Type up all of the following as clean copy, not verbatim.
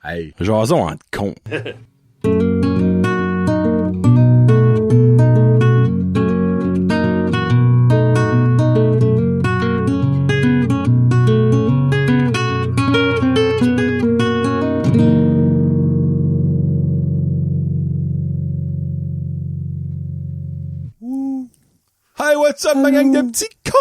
Hey, jason entre cons. Hey, what's up, ma gang de petits cons?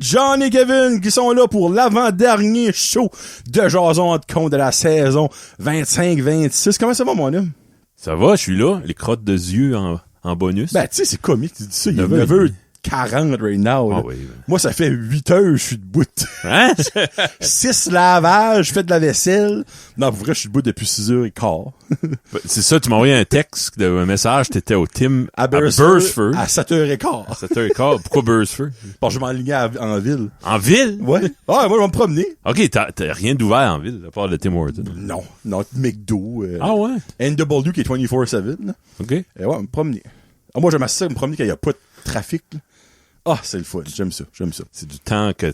John et Kevin qui sont là pour l'avant-dernier show de Jason entre cons de la saison 25-26. Comment ça va, mon homme? Ça va, je suis là. Les crottes de yeux en bonus. Ben, tu sais, c'est comique, tu dis ça. Il est 9h40 right now. Ah là. oui. Moi, ça fait 8 heures, je suis debout. Hein? 6 lavages, je fais de la vaisselle. Non, pour vrai, je suis debout depuis 6h15. C'est ça, tu m'as envoyé un texte, un message, t'étais au Tim À Bursford. À 7h15. À 7h15. Pourquoi Bursford? Parce que je m'enlignais en ville. En ville? Ouais. Ah, moi, je vais me promener. Ok, t'as rien d'ouvert en ville, à part le Tim Hortons. Non, McDo. Ah ouais? NW qui est 24/7. là. Ok. Et ouais, me promener. Ah, moi, j'aime ça me promener quand il n'y a pas de trafic. Là. Ah, c'est le fun. J'aime ça. C'est du temps que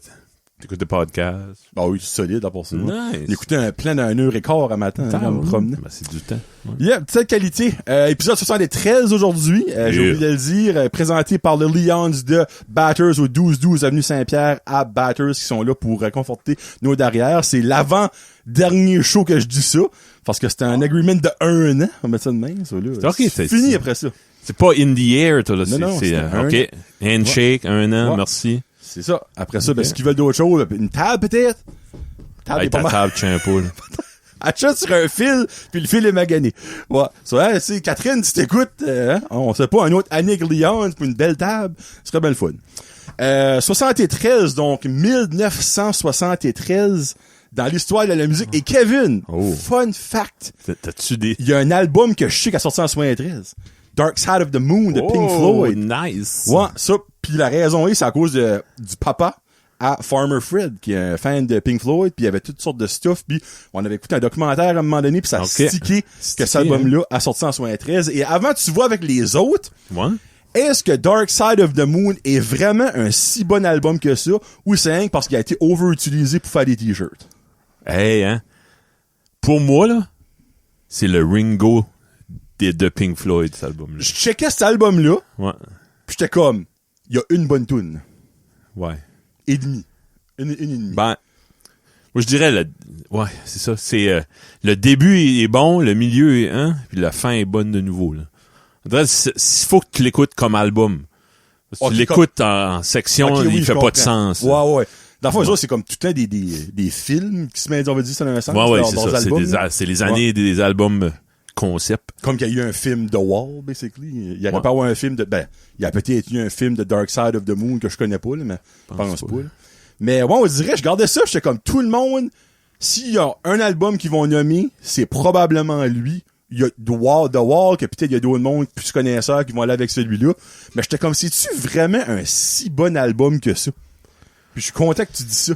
t'écoutes des podcasts. Ah oui, c'est solide à part ça. Nice. J'écoutais un plein d'1h15 à matin en me promenant. Ben, c'est du temps. Ouais. Yeah, petite qualité. Épisode 73 aujourd'hui. J'ai oublié de le dire. Présenté par le Lions de Batters au 12-12 Avenue Saint-Pierre à Batters qui sont là pour réconforter nos derrière. C'est l'avant-dernier show que je dis ça. Parce que c'était un agreement de 1 an. On va mettre ça de même, ça, là. Ok, c'est fini après ça. C'est pas in the air, toi, là. Non, c'est ok. Handshake, 1 an, merci. C'est ça. Après ça, ben, ce qu'ils veulent d'autre chose, une table peut-être? Table Hey, est pas ta mal. table tient pas, là. Achète sur un fil, puis le fil est magané. Ouais. Ça, hey, c'est Catherine, si t'écoutes, on sait pas un autre Annick Lyon pour une belle table, ce serait bien le fun. 73, donc 1973 dans l'histoire de la musique. Et Kevin, fun fact, T'as-tu des... il y a un album que je sais qui a sorti en 73. Dark Side of the Moon de Pink Floyd. Nice. Ouais, ça, puis la raison est, c'est à cause du papa à Farmer Fred, qui est un fan de Pink Floyd, puis il y avait toutes sortes de stuff, puis on avait écouté un documentaire à un moment donné, puis ça a stické que cet album-là a sorti en 73. Et avant, tu vois avec les autres, est-ce que Dark Side of the Moon est vraiment un si bon album que ça, ou c'est rien parce qu'il a été overutilisé pour faire des t-shirts? Hey, hein. Pour moi, là, c'est le Ringo de Pink Floyd, cet album-là. Je checkais cet album-là, Ouais. puis j'étais comme, il y a une bonne toune. Ouais. Et demie. Une et demie. Ben, moi, je dirais, ouais, c'est ça. C'est, le début est bon, le milieu est, puis la fin est bonne de nouveau, là. Il faut que tu l'écoutes comme album. Si tu l'écoutes en section, okay, il fait pas de sens. Ouais. Dans le fond, c'est comme tout le temps des films qui se mettent, on va dire, ça dans un sens. Ouais, c'est ça. Albums, c'est les années des albums concept. Comme qu'il y a eu un film The Wall, basically. Il y aurait pas eu un film il y a peut-être eu un film de Dark Side of the Moon que je connais pas, là, mais je pense pas. Là. Mais ouais, on dirait, je gardais ça, j'étais comme tout le monde, s'il y a un album qu'ils vont nommer, c'est probablement lui. Il y a The Wall, que peut-être il y a d'autres mondes plus connaisseurs qui vont aller avec celui-là. Mais j'étais comme, c'est-tu vraiment un si bon album que ça? Puis je suis content que tu dis ça.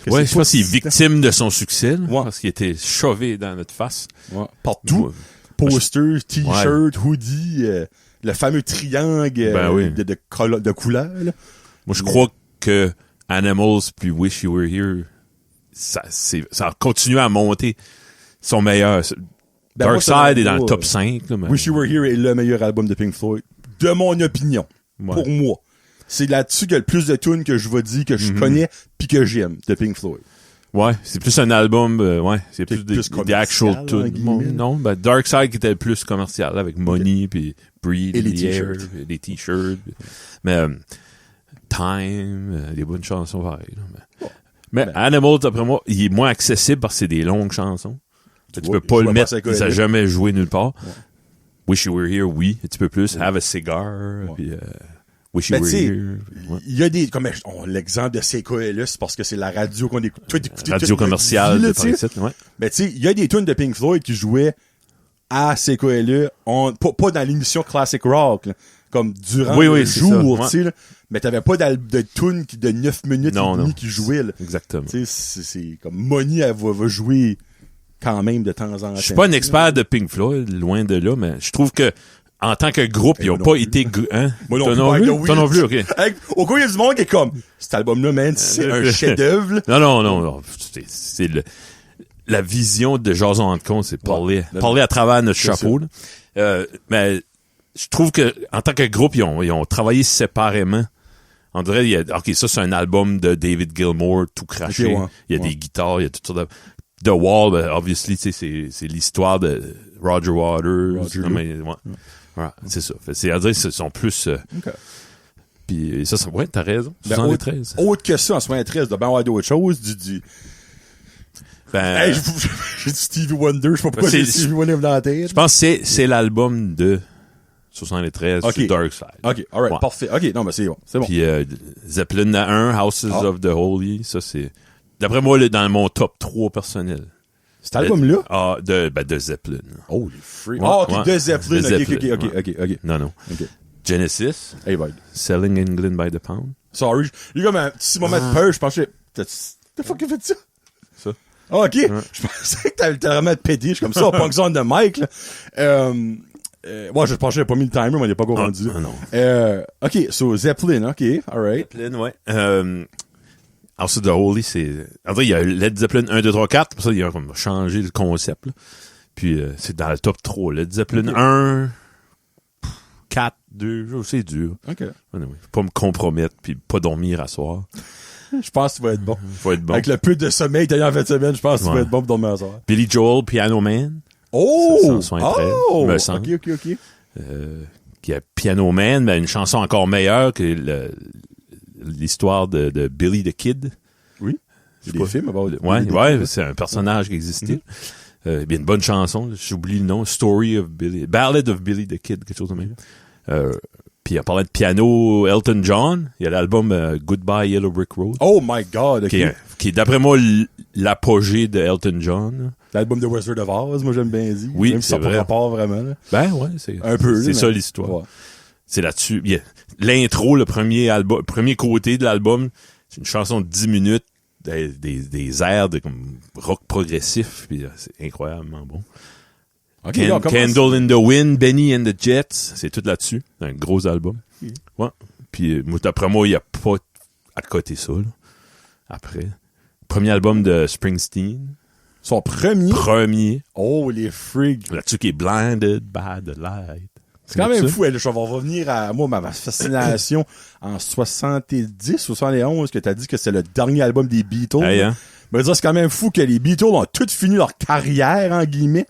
Ouais, je pense qu'il est victime de son succès, là, parce qu'il était chauvé dans notre face. Ouais. Partout. Ouais. Posters, t-shirts, hoodies, le fameux triangle de couleurs. Là. Moi, je crois que Animals puis Wish You Were Here, ça a continué à monter. Son meilleur. Dark Side est dans le top 5. Là, mais... Wish You Were Here est le meilleur album de Pink Floyd. De mon opinion. Ouais. Pour moi. C'est là-dessus qu'il y a le plus de tunes que je vais dire que je connais pis que j'aime de Pink Floyd. Ouais, c'est plus un album, c'est plus des actual tunes. Non, Dark Side qui était le plus commercial, avec Money puis Breathe, et les t-shirts. Les t-shirts. Mais Time, des bonnes chansons pareilles. Mais Animals, après moi, il est moins accessible parce que c'est des longues chansons. Tu peux pas le mettre, ça n'a jamais joué nulle part. Ouais. Wish You Were Here, oui, un petit peu plus. Have a Cigar, puis Wish You Were Here. Il y a des, comme l'exemple de CKLS, c'est parce que c'est la radio qu'on écoute. Radio commerciale de Paris 7, ouais. Mais tu sais, il y a des tunes de Pink Floyd qui jouaient à CKLS, pas dans l'émission Classic Rock, là, comme durant le jour, tu sais, mais t'avais pas de tunes de 9 minutes et demie qui jouaient, là. Exactement. Tu sais, c'est comme Money, elle va jouer quand même de temps en temps. Je suis pas un expert de Pink Floyd, loin de là, mais je trouve que en tant que groupe, ils ont pas été... Hein? Moi T'en as vu, ok. Au coup, il y a du monde qui est comme, cet album-là, man, c'est un chef-d'œuvre. Non. C'est la vision de Jason Hancon, c'est parler à travers notre chapeau. Là. Mais je trouve que en tant que groupe, ils ont travaillé séparément. On dirait, OK, ça, c'est un album de David Gilmour, tout craché. Okay, il y a des guitares, il y a toutes sortes de... The Wall, ben, obviously, c'est l'histoire de Roger Waters. C'est ça. C'est-à-dire qu'ils sont plus... Puis ça, ouais, t'as raison. 73. Autre que ça, en 73, de ben avoir d'autres choses, hey, j'ai dit Stevie Wonder, je sais pas pourquoi j'ai Stevie Wonder dans la tête. Je pense que c'est l'album de 73 sur Dark Side. OK, alright, parfait. OK, non, mais c'est bon. Puis Zeppelin 1, Houses of the Holy, ça c'est... D'après moi, dans mon top 3 personnel. Cet album-là? Ah, de Zeppelin. Holy freak. OK, de Zeppelin. OK. Non. Okay. Genesis. Hey, bye. Selling England by the Pound. Sorry. Il y a comme un petit moment de peur, je pensais... The fuck, il fait ça? Ça. Ah, OK. Je pensais que t'avais vraiment pété. Je suis comme ça, punk zone de Mike, là. Moi, je pensais que j'avais pas mis le timer, mais on n'est pas encore rendu. Non. OK, so Zeppelin, OK, alright. Zeppelin, ouais. House of the Holy, c'est... En fait, il y a Led Zeppelin 1, 2, 3, 4. Pour ça, il a comme changé le concept, là. Puis, c'est dans le top 3. Led Zeppelin 1, 4, 2, c'est dur. OK. Anyway, faut pas me compromettre puis pas dormir à soir. Je pense que tu vas être bon. Faut être bon. Avec le peu de sommeil que t'as eu en fin de semaine, je pense que tu vas être bon pour dormir à soir. Billy Joel, Piano Man. Oh! 173, me semble. OK. Qui a Piano Man, mais une chanson encore meilleure que l'histoire de Billy the Kid. Oui. C'est des films about Ouais, c'est un personnage qui existait. Bien une bonne chanson, j'oublie le nom, Ballad of Billy the Kid, quelque chose de même. Puis en parlant de piano, Elton John, il y a l'album Goodbye Yellow Brick Road. Oh my God, okay. Qui est d'après moi l'apogée de Elton John. L'album de Wizard of Oz, moi j'aime bien dire. Oui, même c'est si ça vrai. rapport vraiment. Là. Ben ouais, c'est un peu. C'est ça l'histoire. Ouais. C'est là-dessus. L'intro, le premier côté de l'album, c'est une chanson de 10 minutes, des airs de comme rock progressif, puis c'est incroyablement bon. Okay, Candle in the Wind, Benny and the Jets, c'est tout là-dessus. C'est un gros album. Ouais. Puis d'après moi, il n'y a pas à côté ça. Là. Après. Premier album de Springsteen. Son premier? Oh, les freaks. Là-dessus qui est Blinded by the Light. C'est quand même fou. Je vais revenir à moi, ma fascination en 70, 71, que t'as dit que c'est le dernier album des Beatles. Hey, hein? Mais c'est quand même fou que les Beatles ont toutes fini leur carrière, en guillemets,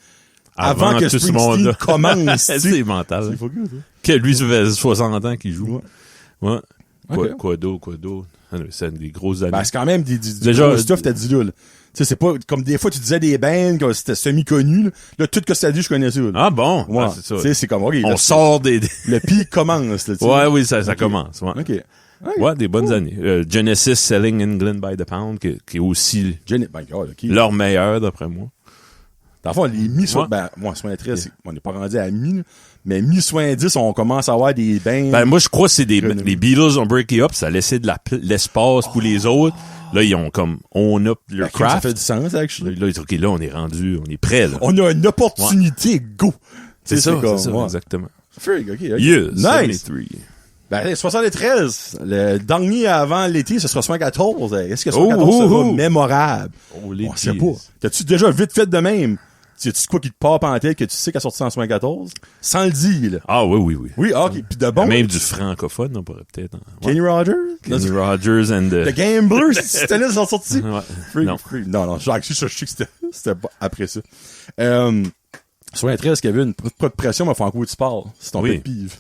avant que Springsteen commence. C'est mental. C'est focus, ça. Que lui, ça fait 60 ans qu'il joue. Ouais. Okay. Quoi d'autre? C'est des grosses années. Ben, c'est quand même du gros stuff, t'as dit là. Tu sais, c'est pas, comme des fois, tu disais des bands, que c'était semi-connu, là, tout ce que ça dit, je connais ça, là. Ah bon? Ouais. C'est ça. Tu sais, c'est comme, OK. On sort des... Le pic commence, là, tu sais. Ouais, oui, ça commence, ouais. OK. Ouais, des bonnes années. Genesis, Selling England by the Pound, qui est aussi leur meilleur, d'après moi. Dans le fond, les moi, soins 13, on n'est pas rendu à mi, mais mi-70, on commence à avoir des bands. Ben, moi, je crois que c'est les Beatles ont break it up, ça a laissé de l'espace pour les autres. Là, ils ont comme own up leur craft. Ça fait du sens, actually. Là, OK, là, on est rendu, on est prêt, là. On a une opportunité, go! C'est ça, exactement. Frig, OK. Yeah, nice. 73. Ben, 73. Le dernier avant l'été, ce sera 74. Est-ce que 74 sera mémorable? On sait pas. T'as-tu déjà vite fait de même? Tu quoi qui te pop en tête que tu sais qu'elle a sorti en 74? Sans le dire, là. Ah, oui. Oui, OK. Puis de bon. Même du francophone, on pourrait peut-être. Kenny Rogers? Kenny Rogers and The Gamblers, c'était là, ils sont sortis. Ouais. Non, je sais que c'était après ça. 73, Kevin, pas de pression, mais faut en quoi tu parles. C'est ton pet pive.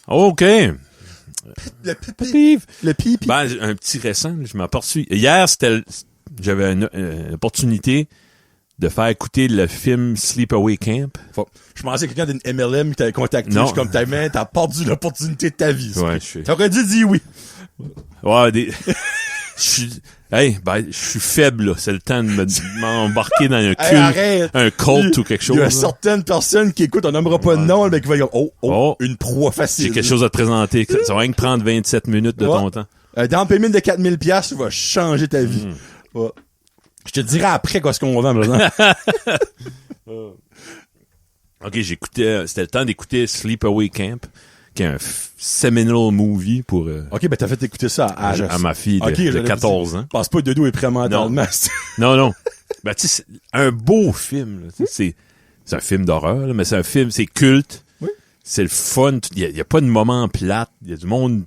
OK. Le pive. Le pipi. Ben, un petit récent, je m'en poursuis. Hier, j'avais une opportunité de faire écouter le film Sleepaway Camp. Je pensais que quelqu'un d'une MLM qui t'avait contacté. Non. Je suis comme, t'as perdu l'opportunité de ta vie. Ouais, t'aurais dû dire oui. Ouais, je suis faible, là. C'est le temps de m'embarquer dans un culte, un cult ou quelque chose. Il y a certaines personnes qui écoutent, on nommera pas de nom, mais qui vont dire, une proie facile. J'ai quelque chose à te présenter. Ça va rien que prendre 27 minutes de ton temps. Dans le paiement de 4000$, va changer ta vie. Ouais. Je te dirai après quoi ce qu'on vend, maintenant. OK, c'était le temps d'écouter Sleepaway Camp, qui est un seminal movie pour OK, ben t'as fait écouter ça à ma fille de 14 ans. Je pense pas que Dodo est prémentalement. Non. Ben tu sais, c'est un beau film. Là. C'est un film d'horreur, là, mais c'est un film, c'est culte. Oui. C'est le fun. Il y a pas de moment plate. Il y a du monde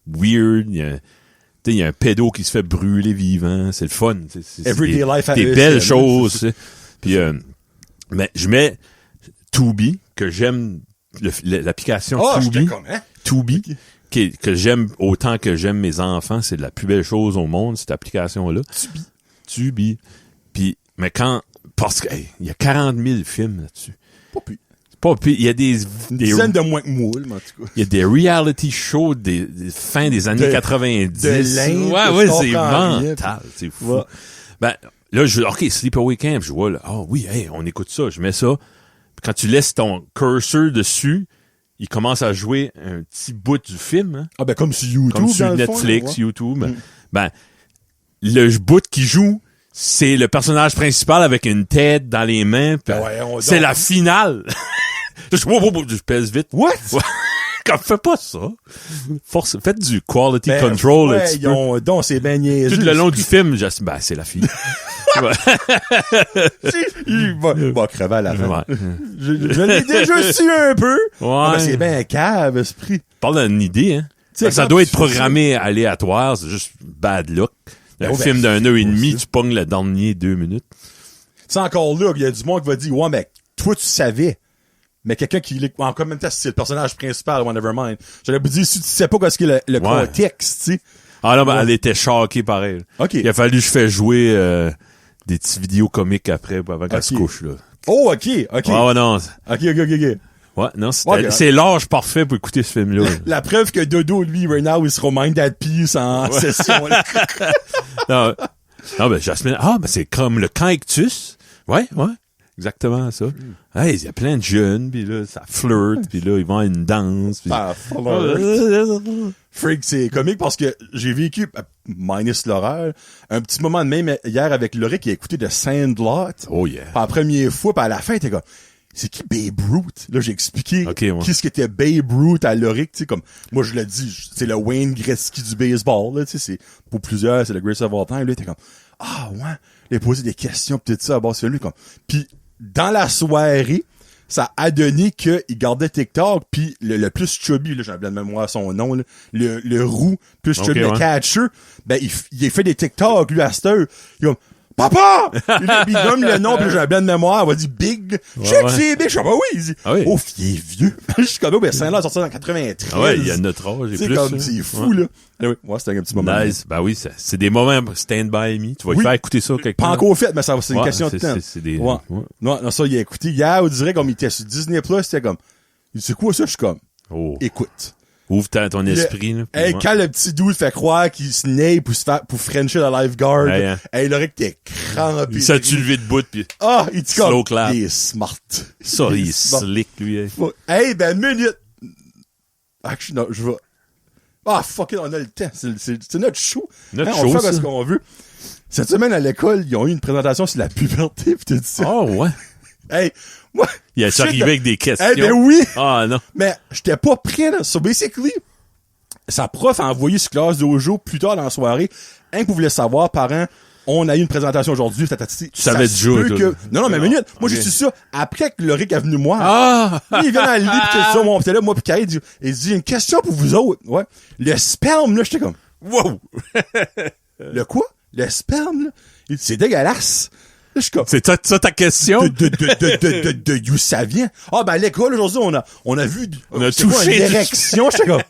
weird. Il y a un pédo qui se fait brûler vivant. C'est le fun. C'est Everyday life des belles choses. Puis, mais je mets Tubi, que j'aime, l'application Tubi. Tubi, que j'aime autant que j'aime mes enfants. C'est la plus belle chose au monde, cette application-là. Tubi. Puis, mais parce que, il y a 40 000 films là-dessus. Pas plus. Il y a des dizaines de moins que moi, mais en tout cas. Il y a des reality shows des fins des années 90. De l'Inde. Ouais, c'est mental. C'est fou. Ouais. Ben, là, OK, Sleepaway Camp, je vois, là. Ah oui, on écoute ça, je mets ça. Puis quand tu laisses ton cursor dessus, il commence à jouer un petit bout du film. Hein. Ah, ben, comme sur YouTube. Comme sur Netflix, YouTube. Ben, le bout qui joue, c'est le personnage principal avec une tête dans les mains. C'est la finale. Je pèse vite. What? Comme, fais pas ça. Faites du quality control. Ouais, donc, c'est ben niaiseux. Tout le long du film, c'est la fille. Il va crever à la fin. Ouais. Je l'ai déjà su un peu. Ouais. C'est ben cave, esprit. Parle d'une idée, hein. Ça doit être programmé aléatoire. C'est juste bad luck. Un film d'un heure et demie, tu pognes le dernier 2 minutes. C'est encore là, il y a du monde qui va dire, ouais, mais toi, tu savais. Mais quelqu'un qui, en même temps, c'est le personnage principal, whatever mind. J'allais vous dire, si tu sais pas qu'est-ce qu'est le contexte, tu sais. Ah non, elle était choquée pareil. OK. Il a fallu que je fasse jouer des petits vidéos comiques après, avant qu'elle se couche, là. Oh, OK. Ah non. OK. Ouais, non, c'est l'âge parfait pour écouter ce film-là. La preuve que Dodo, lui, right now, il se remind at peace en session, là. non, ben, Jasmine, ben, c'est comme le Cactus. Ouais. Exactement ça. Hey, il y a plein de jeunes, puis là, ça flirte, puis là, ils vont à une danse. Pis... Freak, c'est comique parce que j'ai vécu, minus l'horreur, un petit moment de même hier avec Laurie qui a écouté de Sandlot. Oh yeah. Puis la première fois, puis à la fin, t'es comme, c'est qui Babe Ruth? Là, j'ai expliqué qu'est-ce qu'était Babe Ruth à Laurie, tu sais, comme, moi, je le dis, c'est le Wayne Gretzky du baseball, là, tu sais, c'est, pour plusieurs, c'est le greatest of all time. Là, t'es comme, ouais, il a posé des questions, pis tout ça, à base, c'est lui, comme, pis, dans la soirée, ça a donné qu'il gardait TikTok, puis le plus chubby, là, j'ai oublié de mémoire son nom, là, le roux, plus chubby, le catcher, ben, il a fait des TikTok, lui, à cette heure. Il comme, papa! Il nomme le nom, puis j'ai oublié de mémoire, il va dire Big. Check, c'est Big. Je suis comme, oui, il dit, oh, il est vieux. Je suis comme, ben, Saint-Laurent sorti en 93. Ah ouais, il y a notre âge, et plus. Comme, c'est fou, là. Ouais, c'était un petit moment. Nice. Ben oui, c'est des moments stand by me. Tu vas lui faire écouter ça quelque Pas encore fait, mais ça, c'est une question de temps. C'est des, Non, ça, il a écouté. Hier, on dirait comme il était sur Disney+, c'était comme, c'est quoi ça? Je suis comme, écoute. Ouvre ton esprit, là. Hey, quand le petit dude fait croire qu'il se naît pour frencher la lifeguard, il aurait que t'es crampé. Il s'est levé de bout, pis. Il dit comme, clap. il est smart. Ça, il est slick, lui. Hey, ben, minute. Actually, non, je vais. Fuck it, on a le temps. C'est notre show. On fait ce qu'on veut. Cette semaine, à l'école, ils ont eu une présentation sur la puberté, pis tout ça. Oh, ouais. Hey, moi. Il a arrivé avec des questions. Eh ben oui. Ah, non. Mais, j'étais pas prêt, là. So, basically, sa prof a envoyé sur classe dojo plus tard dans la soirée. Un que vous voulez savoir, parents, on a eu une présentation aujourd'hui. Tu savais déjà, Non, mais minute. Moi, j'ai su ça après que Loric est venu moi. Il vient dans le lit, pis tout ça. Moi, là, moi, pis Carré, il dit, une question pour vous autres. Ouais. Le sperme, là, j'étais comme, wow. Le quoi? Le sperme, là? Il dit, c'est dégueulasse. Là, je suis comme, c'est ça ta question? De d'où ça vient? Ben, à l'école, aujourd'hui, on a vu, on a touché une érection. J'étais comme,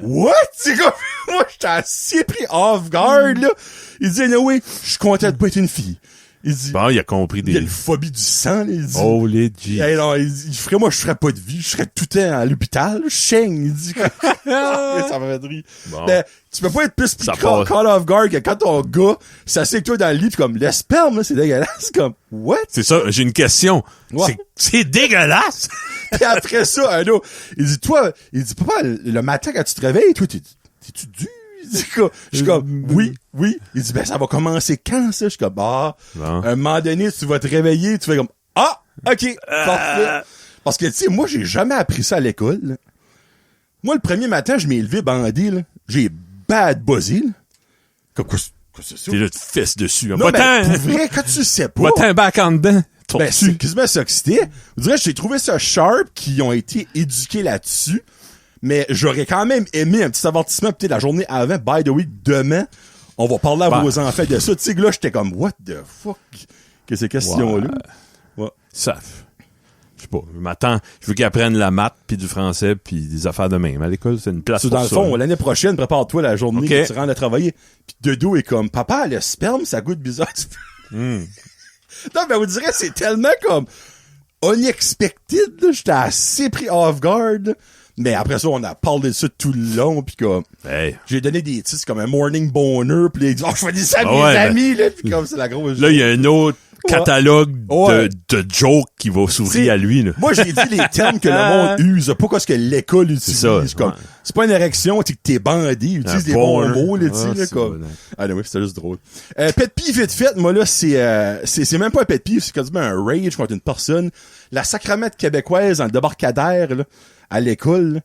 what? C'est comme, moi, j'étais assez pris off guard, là. Il dit, anyway, je suis content de pas être une fille. Il dit, il a compris il y a une phobie du sang, là. Il dit, holy G. Hey, non, il dit, moi, je ferais pas de vie. Je serais tout le temps à l'hôpital. Je chaigne. Il dit, ça m'a fait rire. Mais, tu peux pas être plus call off guard que quand ton gars s'assied avec toi dans le lit pis comme, le sperme, là, c'est dégueulasse. Comme, what? C'est ça, j'ai une question. Ouais. C'est dégueulasse! Pis après ça, il dit, toi, papa, le matin quand tu te réveilles, toi, t'es-tu dû? Je suis comme, oui. Il dit, ben, ça va commencer quand, ça? Je suis comme, à un moment donné, tu vas te réveiller, tu fais comme, OK, parfait. Parce que, tu sais, moi, j'ai jamais appris ça à l'école, là. Moi, le premier matin, je m'ai levé bandé, là. J'ai bad buzzé, là. Quoi c'est ça? T'es là, tu fesses dessus. Non, mais pour vrai, quand tu sais pas. Va-t'en back en dedans. Ben, c'est quasiment ça que c'était. Je dirais que j'ai trouvé ça sharp, qui ont été éduqués là-dessus. Mais j'aurais quand même aimé un petit avertissement, peut-être la journée avant. By the way, demain, on va parler à vos enfants de ça. Tu sais, là, j'étais comme, what the fuck? Que ces questions-là? Ouais. Ça. Je sais pas. Je veux qu'ils apprennent la maths, puis du français, puis des affaires de même. À l'école, c'est une place pour ça. Dans le fond, l'année prochaine, prépare-toi la journée que tu rentres à travailler. Puis Dodo est comme, papa, le sperme, ça goûte bizarre. Non, mais on dirait c'est tellement comme unexpected. Là. J'étais assez pris off guard. Mais après ça, on a parlé de ça tout le long. Puis comme, j'ai donné des titres comme un morning boner. Puis il dit, je fais des ça à mes amis. Là, puis comme c'est la grosse. Là, il y a un autre catalogue de jokes qui va s'ouvrir à lui. Là. Moi, j'ai dit les termes que le monde use, pas quoi ce que l'école utilise. C'est pas une érection, c'est que t'es bandé, utilise des bons mots, là, tu sais, comme. Ah, oui, c'était juste drôle. Pet peeve vite fait, moi, là, c'est même pas un pet peeve, c'est quasiment un rage contre une personne. La sacramette québécoise dans le débarcadère, là, à l'école, là,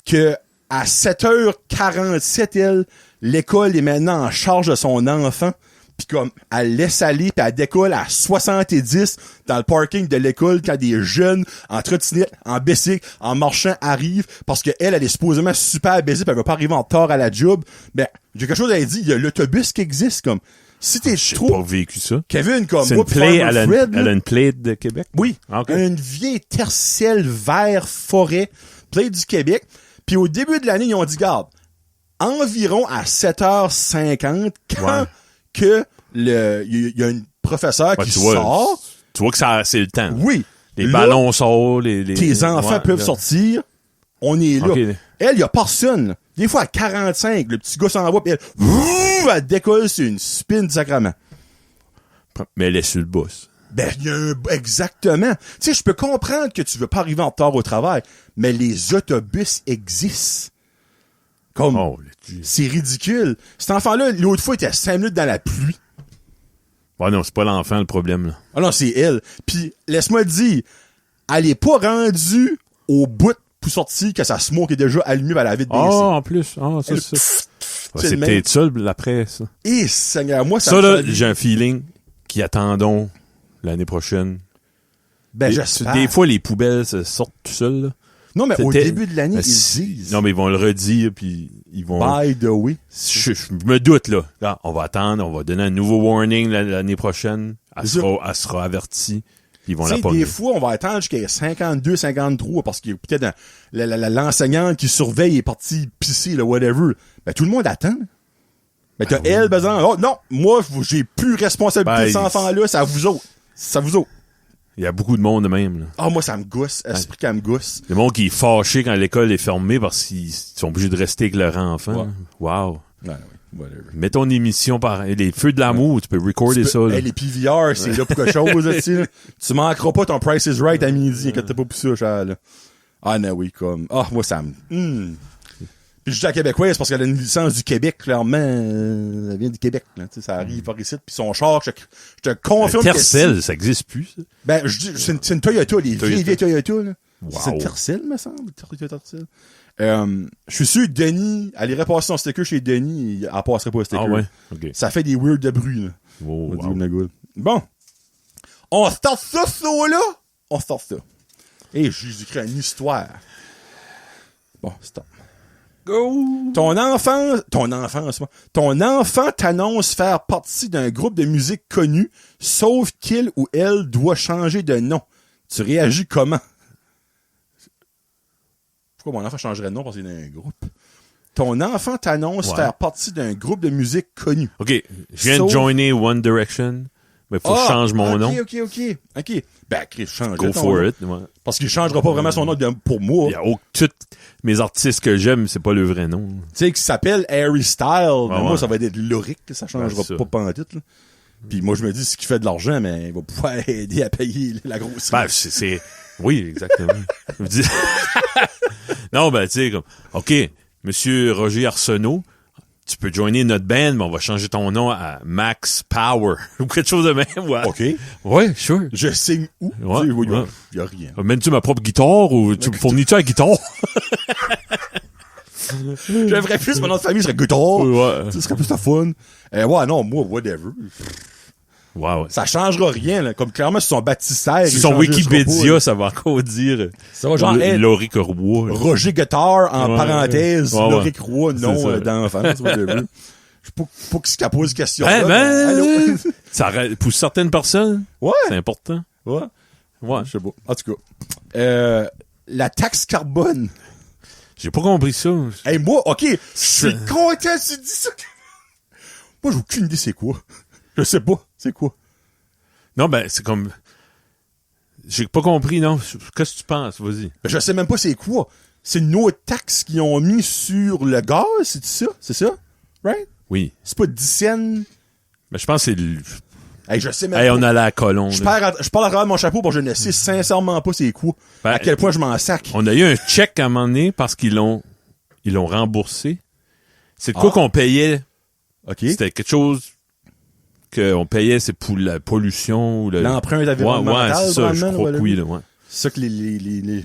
que, à 7h47, l'école est maintenant en charge de son enfant. Pis comme, elle laisse aller, pis elle décolle à 70 dans le parking de l'école quand des jeunes en trottinette, en bicycle, en marchant arrivent, parce que elle est supposément super baisée pis elle veut pas arriver en retard à la job. Ben, j'ai quelque chose à dire, il y a l'autobus qui existe, comme. Si t'es trop. J'ai pas vécu ça. Kevin, comme, c'est une plaie, elle a une plaie de Québec? Oui. Une vieille tercelle vert forêt, plaie du Québec. Puis au début de l'année, ils ont dit, garde, environ à 7h50, quand que il y a un professeur qui sort. Tu vois que c'est le temps. Oui. Les ballons sortent, tes enfants peuvent sortir. On est là. Okay. Elle, il y a personne. Là. Des fois, à 45, le petit gars s'en va, puis elle décolle sur une spin de sacrament. Mais elle est sur le boss. Ben, exactement. Tu sais, je peux comprendre que tu veux pas arriver en retard au travail, mais les autobus existent. Comme, c'est ridicule. Cet enfant-là, l'autre fois, il était à 5 minutes dans la pluie. Ouais, non, c'est pas l'enfant le problème, là. Ah non, c'est elle. Puis, laisse-moi te dire, elle est pas rendue au bout pour sortir que sa smoke est déjà allumée par la vitre baissée. En plus. C'est ça. C'est peut-être ça, l'après, ça. Et Seigneur, moi, ça là, j'ai un feeling qui attendons l'année prochaine. Ben, j'espère. Des fois, les poubelles se sortent tout seules, là. Non, mais au début de l'année, ils disent. Non, mais ils vont le redire, puis ils vont... By the way. Je me doute, là. Là, on va attendre, on va donner un nouveau warning l'année prochaine. Elle sera avertie. Puis ils vont la pogner. Des fois, on va attendre jusqu'à 52, 53, parce qu'il y a peut-être l'enseignante qui surveille est partie pisser, là, whatever. Ben, tout le monde attend. Ben, t'as elle, besoin. Oh, non, moi, j'ai plus responsabilité de cet enfant-là, c'est à vous autres. C'est à vous autres. Il y a beaucoup de monde de même, là. Ah, moi, ça me gousse. Esprit qu'elle me gousse. Le monde qui est fâché quand l'école est fermée parce qu'ils sont obligés de rester avec leur enfant. Ouais. Wow. Ouais, whatever. Mets ton émission par les feux de l'amour, tu peux recorder ça. Là. Hey, les PVR, c'est là pour quelque chose, là, tu manqueras pas ton Price is Right à midi, inquiète pas pour ça, Charles. Ah, non, oui, comme. Ah, moi, ça me. Puis je dis à Québécoise parce qu'elle a une licence du Québec, clairement. Elle vient du Québec, là. Ça arrive par ici, puis son char, je te confirme que Tercel, ça existe plus, ça. Ben, je dis, c'est une Toyota, les vieilles Toyota, là. Wow. C'est une Tercel, me semble, Tercel. Je suis sûr que Denis, elle irait passer son sticker chez Denis, elle passerait pas le sticker. Ah ouais? Okay. Ça fait des weird de bruit, là. Oh, Bon. On start ça, là? On start ça. Et j'ai écrit une histoire. Bon, stop. Go. Ton enfant t'annonce faire partie d'un groupe de musique connu, sauf qu'il ou elle doit changer de nom. Tu réagis comment? Pourquoi mon enfant changerait de nom parce qu'il est dans un groupe? Ton enfant t'annonce faire partie d'un groupe de musique connu. OK. Je viens de joiner One Direction, mais faut que je change mon nom. OK. Ben, Chris, change. Go for it. Ouais. Parce qu'il changera pas vraiment son nom pour moi. Il y a tous mes artistes que j'aime, c'est pas le vrai nom. Tu sais, qui s'appelle Harry Styles. Mais moi, ça va être Lyric. Ça changera pas pantoute, là. Puis moi, je me dis, ce qui fait de l'argent, mais il va pouvoir aider à payer la grosse. Ben, oui, exactement. Non, ben, tu sais, comme, OK, Monsieur Roger Arsenault, tu peux joiner notre band, mais on va changer ton nom à Max Power. Ou quelque chose de même, ouais. OK. Ouais, sure. Je signe où? Ouais, il y a rien. Mènes-tu ma propre guitare ou tu me fournis-tu la guitare? J'aimerais plus, mon nom de famille serait Guitar. Ouais. Ce serait plus de fun. Ouais, non, moi, whatever. Ouais. Ça changera rien, là. Comme clairement, sur son baptistère. Sur son Wikipédia, ça va encore dire. Ça va genre être Loric Roy. Roger Guitar, en parenthèse, Loric Roy, nom d'enfance, whatever. Je sais pas qui se pose question. Ça, pour certaines personnes, c'est important. Ouais. Je sais pas. En tout cas. La taxe carbone. J'ai pas compris ça. Hey, moi, ok, c'est content tu dis ça. Moi, j'ai aucune idée c'est quoi. Je sais pas, c'est quoi. Non, ben, c'est comme... J'ai pas compris, non. Qu'est-ce que tu penses? Vas-y. Ben, je sais même pas c'est quoi. C'est une autre taxe qu'ils ont mis sur le gaz, c'est ça? C'est ça? Right? Oui. C'est pas 10 cents? Ben, je pense que c'est... Hey, je sais même pas. On a la colonne. Je parle à travers mon chapeau, je ne sais sincèrement pas c'est quoi. Ben, à quel point je m'en sac. On a eu un chèque à un moment donné parce qu'ils l'ont remboursé. C'est de quoi qu'on payait. OK. C'était quelque chose qu'on payait, c'est pour la pollution ou l'empreinte environnementale. Ouais, c'est ça, je crois que oui, là, ouais. C'est ça que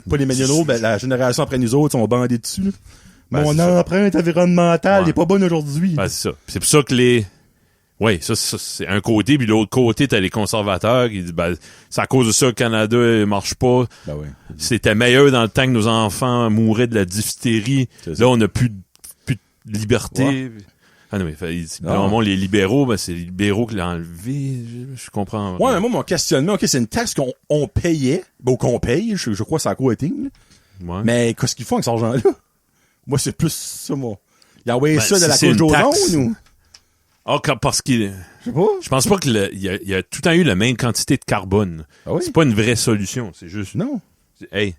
pas les millénaires, ben, la génération après nous autres sont bandés dessus, là. Mon empreinte environnementale n'est pas bonne aujourd'hui. Ben, c'est ça. C'est pour ça que oui, ça, c'est un côté, puis l'autre côté, t'as les conservateurs qui disent, ben, c'est à cause de ça que le Canada marche pas. Ben oui. C'était meilleur dans le temps que nos enfants mouraient de la diphtérie. Là, on n'a plus de liberté. Ouais. Ah non, mais les libéraux, ben, c'est les libéraux qui l'ont enlevé. Je comprends. Ouais, mais moi, mon questionnement, ok, c'est une taxe qu'on payait, ou qu'on paye, je crois que c'est à quoi été, ouais. Mais qu'est-ce qu'ils font avec cet argent-là? Moi, c'est plus ça, moi. Il a envoyé ça de la couche d'ozone, ou? Ah, parce qu'il... Je sais pas. Je pense pas qu'il y a tout le temps eu la même quantité de carbone. Ah oui? C'est pas une vraie solution. C'est juste... Non. Hey,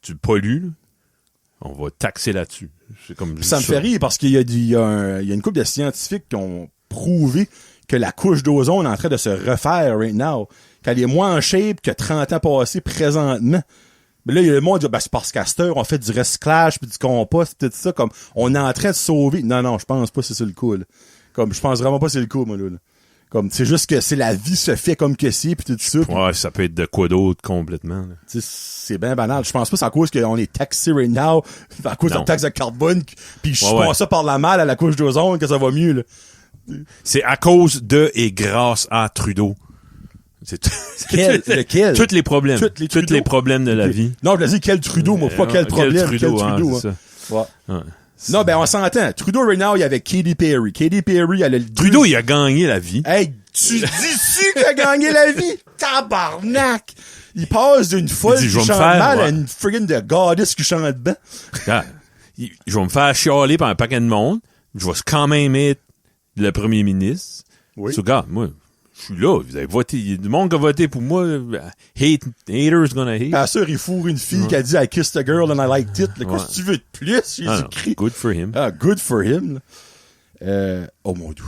tu pollues, là, on va taxer là-dessus. C'est comme ça me fait rire parce qu'il y a une couple de scientifiques qui ont prouvé que la couche d'ozone est en train de se refaire right now. Qu'elle est moins en shape que 30 ans passés présentement. Mais là, il y a le monde qui dit, ben, c'est parce qu'à cette heure, on fait du recyclage puis du compost pis tout ça, comme, on est en train de sauver. Non, je pense pas que c'est ça le coup, là. Comme, je pense vraiment pas que c'est le coup, moi, là. Comme, c'est juste que la vie se fait comme que c'est pis tout ça. Ouais, ça peut être de quoi d'autre complètement, là. C'est bien banal. Je pense pas que c'est à cause qu'on est taxé right now, à cause de la taxe de carbone, pis je passe ça par la malle à la couche d'ozone que ça va mieux, là. C'est à cause de et grâce à Trudeau. Lequel? Tous les problèmes. Tous les problèmes de la vie. Non, je l'ai dit, quel Trudeau, moi, pas quel problème. Quel Trudeau, hein. Ouais. Non, ben, on s'entend. Trudeau, right now, il y avait Katy Perry. Katy Perry, elle a Trudeau, il a gagné la vie. Hey, tu dis-tu qu'il a gagné la vie? Tabarnak! Il passe d'une folle qui chante mal à une friggin' de goddess qui chante bien. Je vais me faire chialer par un paquet de monde. Je vais quand même être le premier ministre. Oui. Regarde, moi, je suis là. Vous avez voté. Il y a du monde qui a voté pour moi. Haters gonna hate. Bien sûr, il fourre une fille qui a dit I kissed a girl and I liked it. Qu'est-ce que tu veux de plus? Jésus-Christ. Good for him. Ah, good for him. Oh mon Dieu.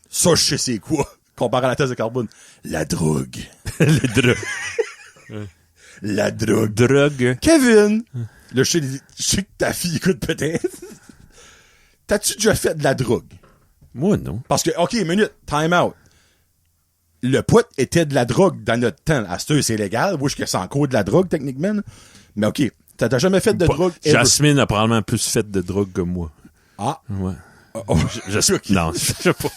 Ça, je sais c'est quoi. Comparé à la thèse de carbone. La drogue. La drogue. Drogue. Kevin. Là, je sais que ta fille écoute peut-être. T'as-tu déjà fait de la drogue? Moi, non. Parce que, OK, minute, time out. Le pot était de la drogue dans notre temps. À ce c'est légal. Moi, je c'est encore de la drogue, techniquement. Mais OK, t'as jamais fait de drogue? Jasmine a probablement plus fait de drogue que moi. Ah. Ouais. Je sais okay. Non, je sais pas.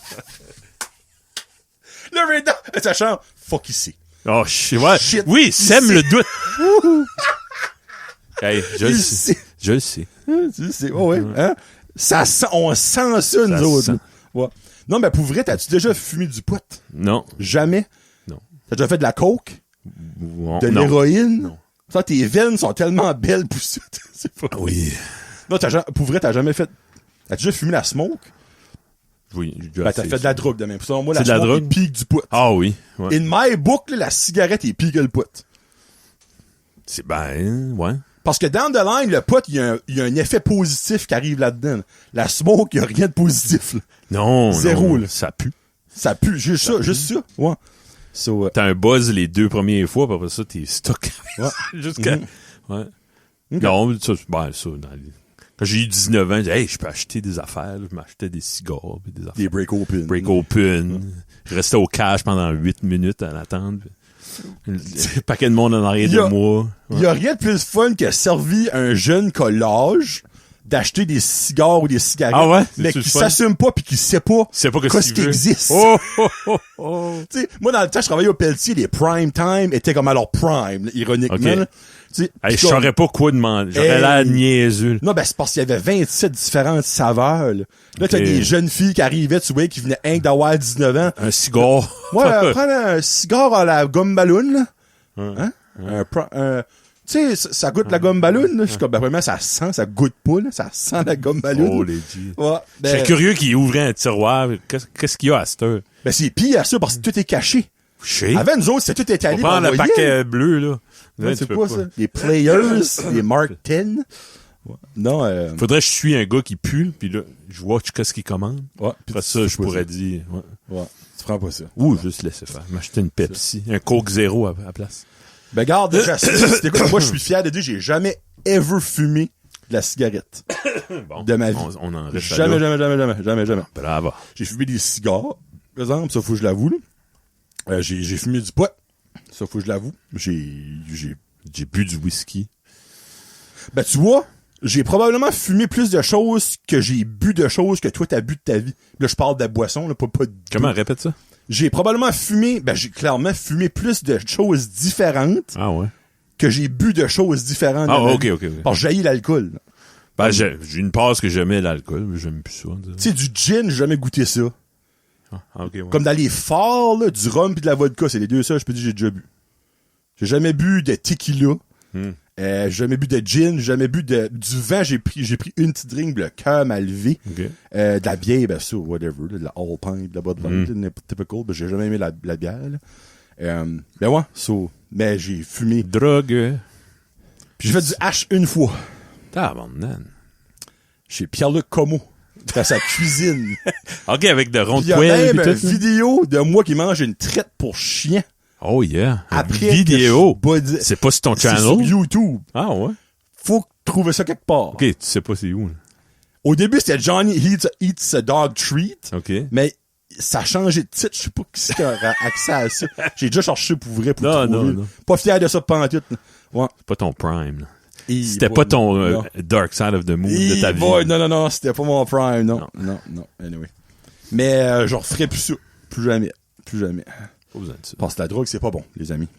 Le radar, ça change. Fuck ici. Oh, ouais. Shit. Oui, sème le doute. Hey, je le sais. Je le sais. Tu sais, ouais. Hein? Ça sent, on sent ça, nous autres. Ouais. Non, mais pour vrai, t'as-tu déjà fumé du pot? Non. Jamais? Non. T'as déjà fait de la coke? Non. De l'héroïne? Non. Ça, tes veines sont tellement belles pour ça. C'est pas... Oui. Non, pour vrai, t'as jamais fait... T'as-tu déjà fumé la smoke? Oui. Ben, t'as fait de la drogue de même. Pour ça, moi, la smoke, drogue? il pique du pot. Ah oui. Ouais. In my book, là, la cigarette, il pique le pot. C'est ouais. Parce que down the line, le pot, il y a un effet positif qui arrive là-dedans. La smoke, il y a rien de positif. Là. Non, zéro, non, là. Ça pue. Ça pue, juste ça. Ouais. So, t'as un buzz les 2 premières fois, puis après ça, t'es stock. Ouais. Jusqu'à... Ouais. Okay. Non, ça, quand j'ai eu 19 ans, j'ai dit, hey, je peux acheter des affaires. Là. Je m'achetais des cigares, puis des affaires. Des break open. Break open. Je restais au cash pendant 8 minutes à l'attente. Un paquet de monde en arrière de moi. Il y a rien de plus fun que servi un jeune collage d'acheter des cigares ou des cigarettes. Ah ouais? Mais qui s'assume pas pis qui sait pas qu'est-ce qui existe. Tu sais, moi, dans le temps, je travaillais au Pelletier, les prime time étaient comme à leur prime, là, ironiquement. Okay. Là. Hey, je saurais pas quoi demander. J'aurais l'air niaiseux. Non, ben, c'est parce qu'il y avait 27 différentes saveurs, là, t'as des jeunes filles qui arrivaient, tu vois, qui venaient rien que d'avoir 19 ans. Un cigare. Ouais, prendre un cigare à la gomme ballon, là. Tu sais, ça goûte la gomme ballon, là. Je suis comme, ben, vraiment, ça ça goûte pas, là. Ça sent la gomme ballon. Oh, les dieux. Ouais. Ben, je suis curieux qu'il ouvrait un tiroir. Qu'est-ce qu'il y a à cette heure? Ben, c'est pire à ça parce que tout est caché. Avant, nous autres, c'était tout étalé. On prend le paquet bleu, là. Ouais, c'est quoi, ça? Les Players, les Mark 10. Ouais. Non, faudrait que je suis un gars qui pue, puis là, je vois qu'est-ce qu'il commande. Ouais. Après ça, je pourrais dire, ouais. Tu prends pas ça. Ou juste laisser faire. M'acheter une Pepsi. Un Coke Zéro à la place. Ben, garde, écoute, moi, je suis fier de dire, j'ai jamais ever fumé de la cigarette. Bon, de ma vie. On en reste Jamais. Bravo. J'ai fumé des cigares, par exemple, ça faut que je l'avoue, là. J'ai fumé du pot. Ça faut que je l'avoue. J'ai bu du whisky. Ben, tu vois, j'ai probablement fumé plus de choses que j'ai bu de choses que toi t'as bu de ta vie. Là, je parle de la boisson, là, pas de... Comment, répète ça? J'ai probablement fumé, ben, j'ai clairement fumé plus de choses différentes. Ah ouais? Que j'ai bu de choses différentes. Ah, ok. Parce que j'haïs l'alcool. Là. Ben, j'ai une passe que j'aimais l'alcool, mais j'aime plus ça. Tu sais, du gin, j'ai jamais goûté ça. Ah, ok, ouais. Comme dans les forts, là, du rhum pis de la vodka, c'est les deux ça, je peux dire, j'ai déjà bu. J'ai jamais bu de tequila. J'ai jamais bu de gin, j'ai jamais bu du vin, j'ai pris une petite drink, le cœur m'a levé. Okay. De la bière, ben ça, whatever, de la Alpine, de la Bud Light, typical, ben j'ai jamais aimé la bière, là. Ben ouais, mais j'ai fumé. Drogue. Puis j'ai fait du hash une fois. Tabarnak. Chez Pierre-Luc Como. Dans sa cuisine. OK, avec de ronds de Il y a poêle. même une vidéo de moi qui mange une traite pour chien. Oh yeah. Après vidéo. C'est pas sur ton channel? C'est sur YouTube. Ah ouais? Faut trouver ça quelque part. OK, tu sais pas c'est où. Là. Au début, c'était Johnny Eats a Dog Treat. OK. Mais ça a changé de titre. Je sais pas qui a accès à ça. J'ai déjà cherché pour vrai pour trouver. Non. Pas fier de ça pantoute. Ouais. C'est pas ton prime. Là. C'était pas ton Dark Side of the Moon de ta vie. Non, c'était pas mon prime. Non. Anyway. Mais je referai plus ça. Plus jamais. Pas besoin de ça. Parce que la drogue, c'est pas bon, les amis.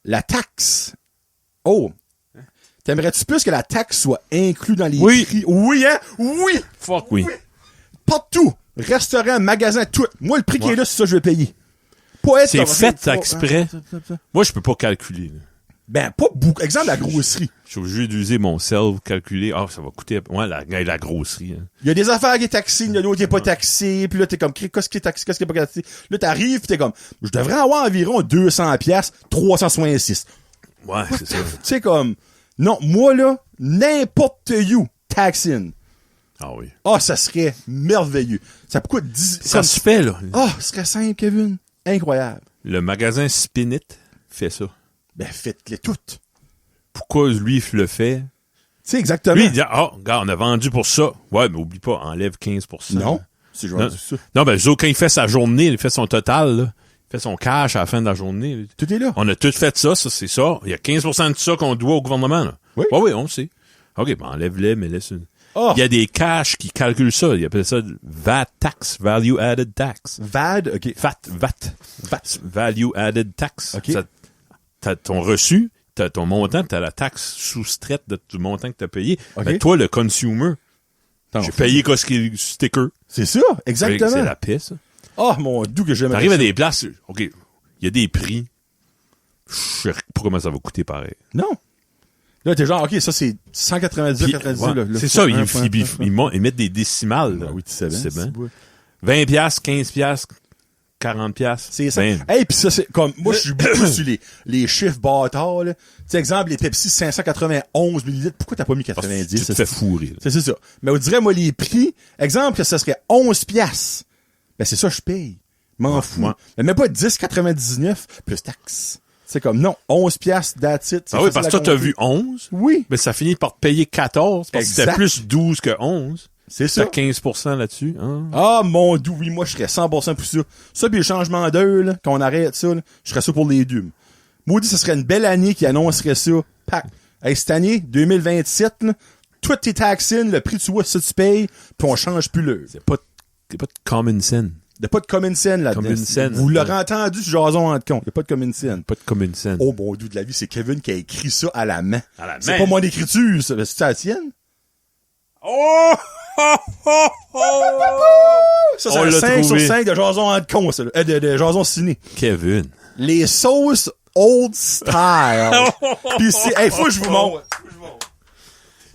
La taxe. Oh! T'aimerais-tu plus que la taxe soit inclue dans les prix? Oui, hein? Oui! Fuck oui. Partout! Restaurant, magasin, tout. Moi, le prix qui est là, c'est ça que je vais payer. Pas être c'est fait exprès. Moi, je peux pas calculer. Là. Ben, pas beaucoup. Exemple, la grosserie. Je suis obligé d'user mon self, calculer. Ah, ça va coûter. Ouais, la grosserie. Hein. Il y a des affaires qui est taxées, il y a d'autres qui est pas taxé. Puis là, t'es comme, qu'est-ce qui est taxé, qu'est-ce qui est pas taxé? Là, t'arrives, pis t'es comme, je devrais avoir environ 200 piastres, 366. Ouais, c'est ça. Tu sais, comme, non, moi, là, n'importe où, taxing. Ah oui. Ah, ça serait merveilleux. Ça coûte 10... Ça se fait, là. Ah, ce serait simple, Kevin. Incroyable. Le magasin Spinit fait ça. Ben, faites-les toutes. Pourquoi lui le fait? C'est exactement. Lui, il dit, regarde, on a vendu pour ça. Ouais, mais oublie pas, enlève 15%. Non. C'est genre ça. Non, ben, quand il fait sa journée, il fait son total, là. Il fait son cash à la fin de la journée. Tout est là. On a tout fait ça, c'est ça. Il y a 15% de ça qu'on doit au gouvernement, là. Oui. Oui, on le sait. OK, ben, enlève-les, mais laisse une. Oh. Il y a des cash qui calculent ça. Ils appellent ça VAT tax, value added tax. VAD, OK. VAT. Value added tax. OK. T'as ton reçu, t'as ton montant, t'as la taxe soustraite du montant que t'as payé. OK. Mais toi, le consumer, j'ai payé quoi ce qui est sticker. C'est ça, exactement. C'est la paix, ça. Ah, mon Dieu, que j'aime. T'arrives à des places, OK, il y a des prix. Je sais pas comment ça va coûter pareil. Non. Là, t'es genre, OK, ça, c'est 190, 90. Ouais, c'est ça, ils mettent des décimales. Là. Oui, tu sais bien. C'est bien. 20 piastres, 15 piastres, 40 piastres. C'est ça. Hey, pis ça, c'est comme, moi, je suis beaucoup sur les chiffres bâtards, là. Tu sais, exemple, les Pepsi 591 millilitres, pourquoi t'as pas mis 90? Tu te fais fourrer. C'est ça. Mais on dirait, moi, les prix, exemple, que ça serait 11 piastres. Ben, c'est ça, je paye. M'en fous. Ouais. Mais même pas 10,99 plus taxe. C'est comme, non, 11 piastres, that's it. Ah oui, parce que toi, t'as vu 11. Oui. Mais ça finit par te payer 14, parce que c'était plus 12 que 11. C'est ça. T'as 15% là-dessus. Hein? Ah, mon Dieu, oui, moi, je serais 100% pour ça. Ça, puis le changement d'heure, là, qu'on arrête ça, là, je serais ça pour les deux. Maudit, ce serait une belle année qui annoncerait ça. Pac. Hey, cette année, 2027, là, toutes tes taxines, le prix tu vois, ça tu payes, puis on change plus le. C'est pas de common sense. Il n'y a pas de common sense là-dedans. Common sense. Vous l'aurez entendu sur Jason en compte. Il n'y a pas de common sense. Pas de common sense. Oh, bon Dieu de la vie, c'est Kevin qui a écrit ça à la main. À la main. C'est pas mon écriture, ça. C'est la tienne? Oh! Ça, c'est un 5 sur 5 de Jason en con, ça. De Jason ciné. Kevin. Les sauces old style. Pis c'est, hey, faut que je vous montre.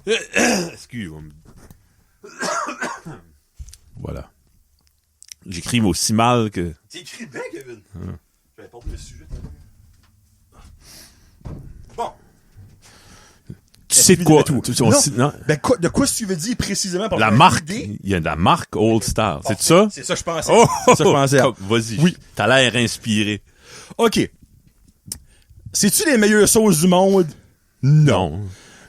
Excuse-moi. Voilà. J'écris aussi mal que... T'écris bien, Kevin. Je vais porter le sujet. Bon. Tu sais de quoi? Non. Ben, de quoi tu veux dire précisément? La marque. Il y a de la marque Old Star. C'est ça? C'est ça que je pensais. Oh! C'est ça que je pensais. Vas-y. Oui. T'as l'air inspiré. OK. C'est-tu les meilleures sauces du monde? Non.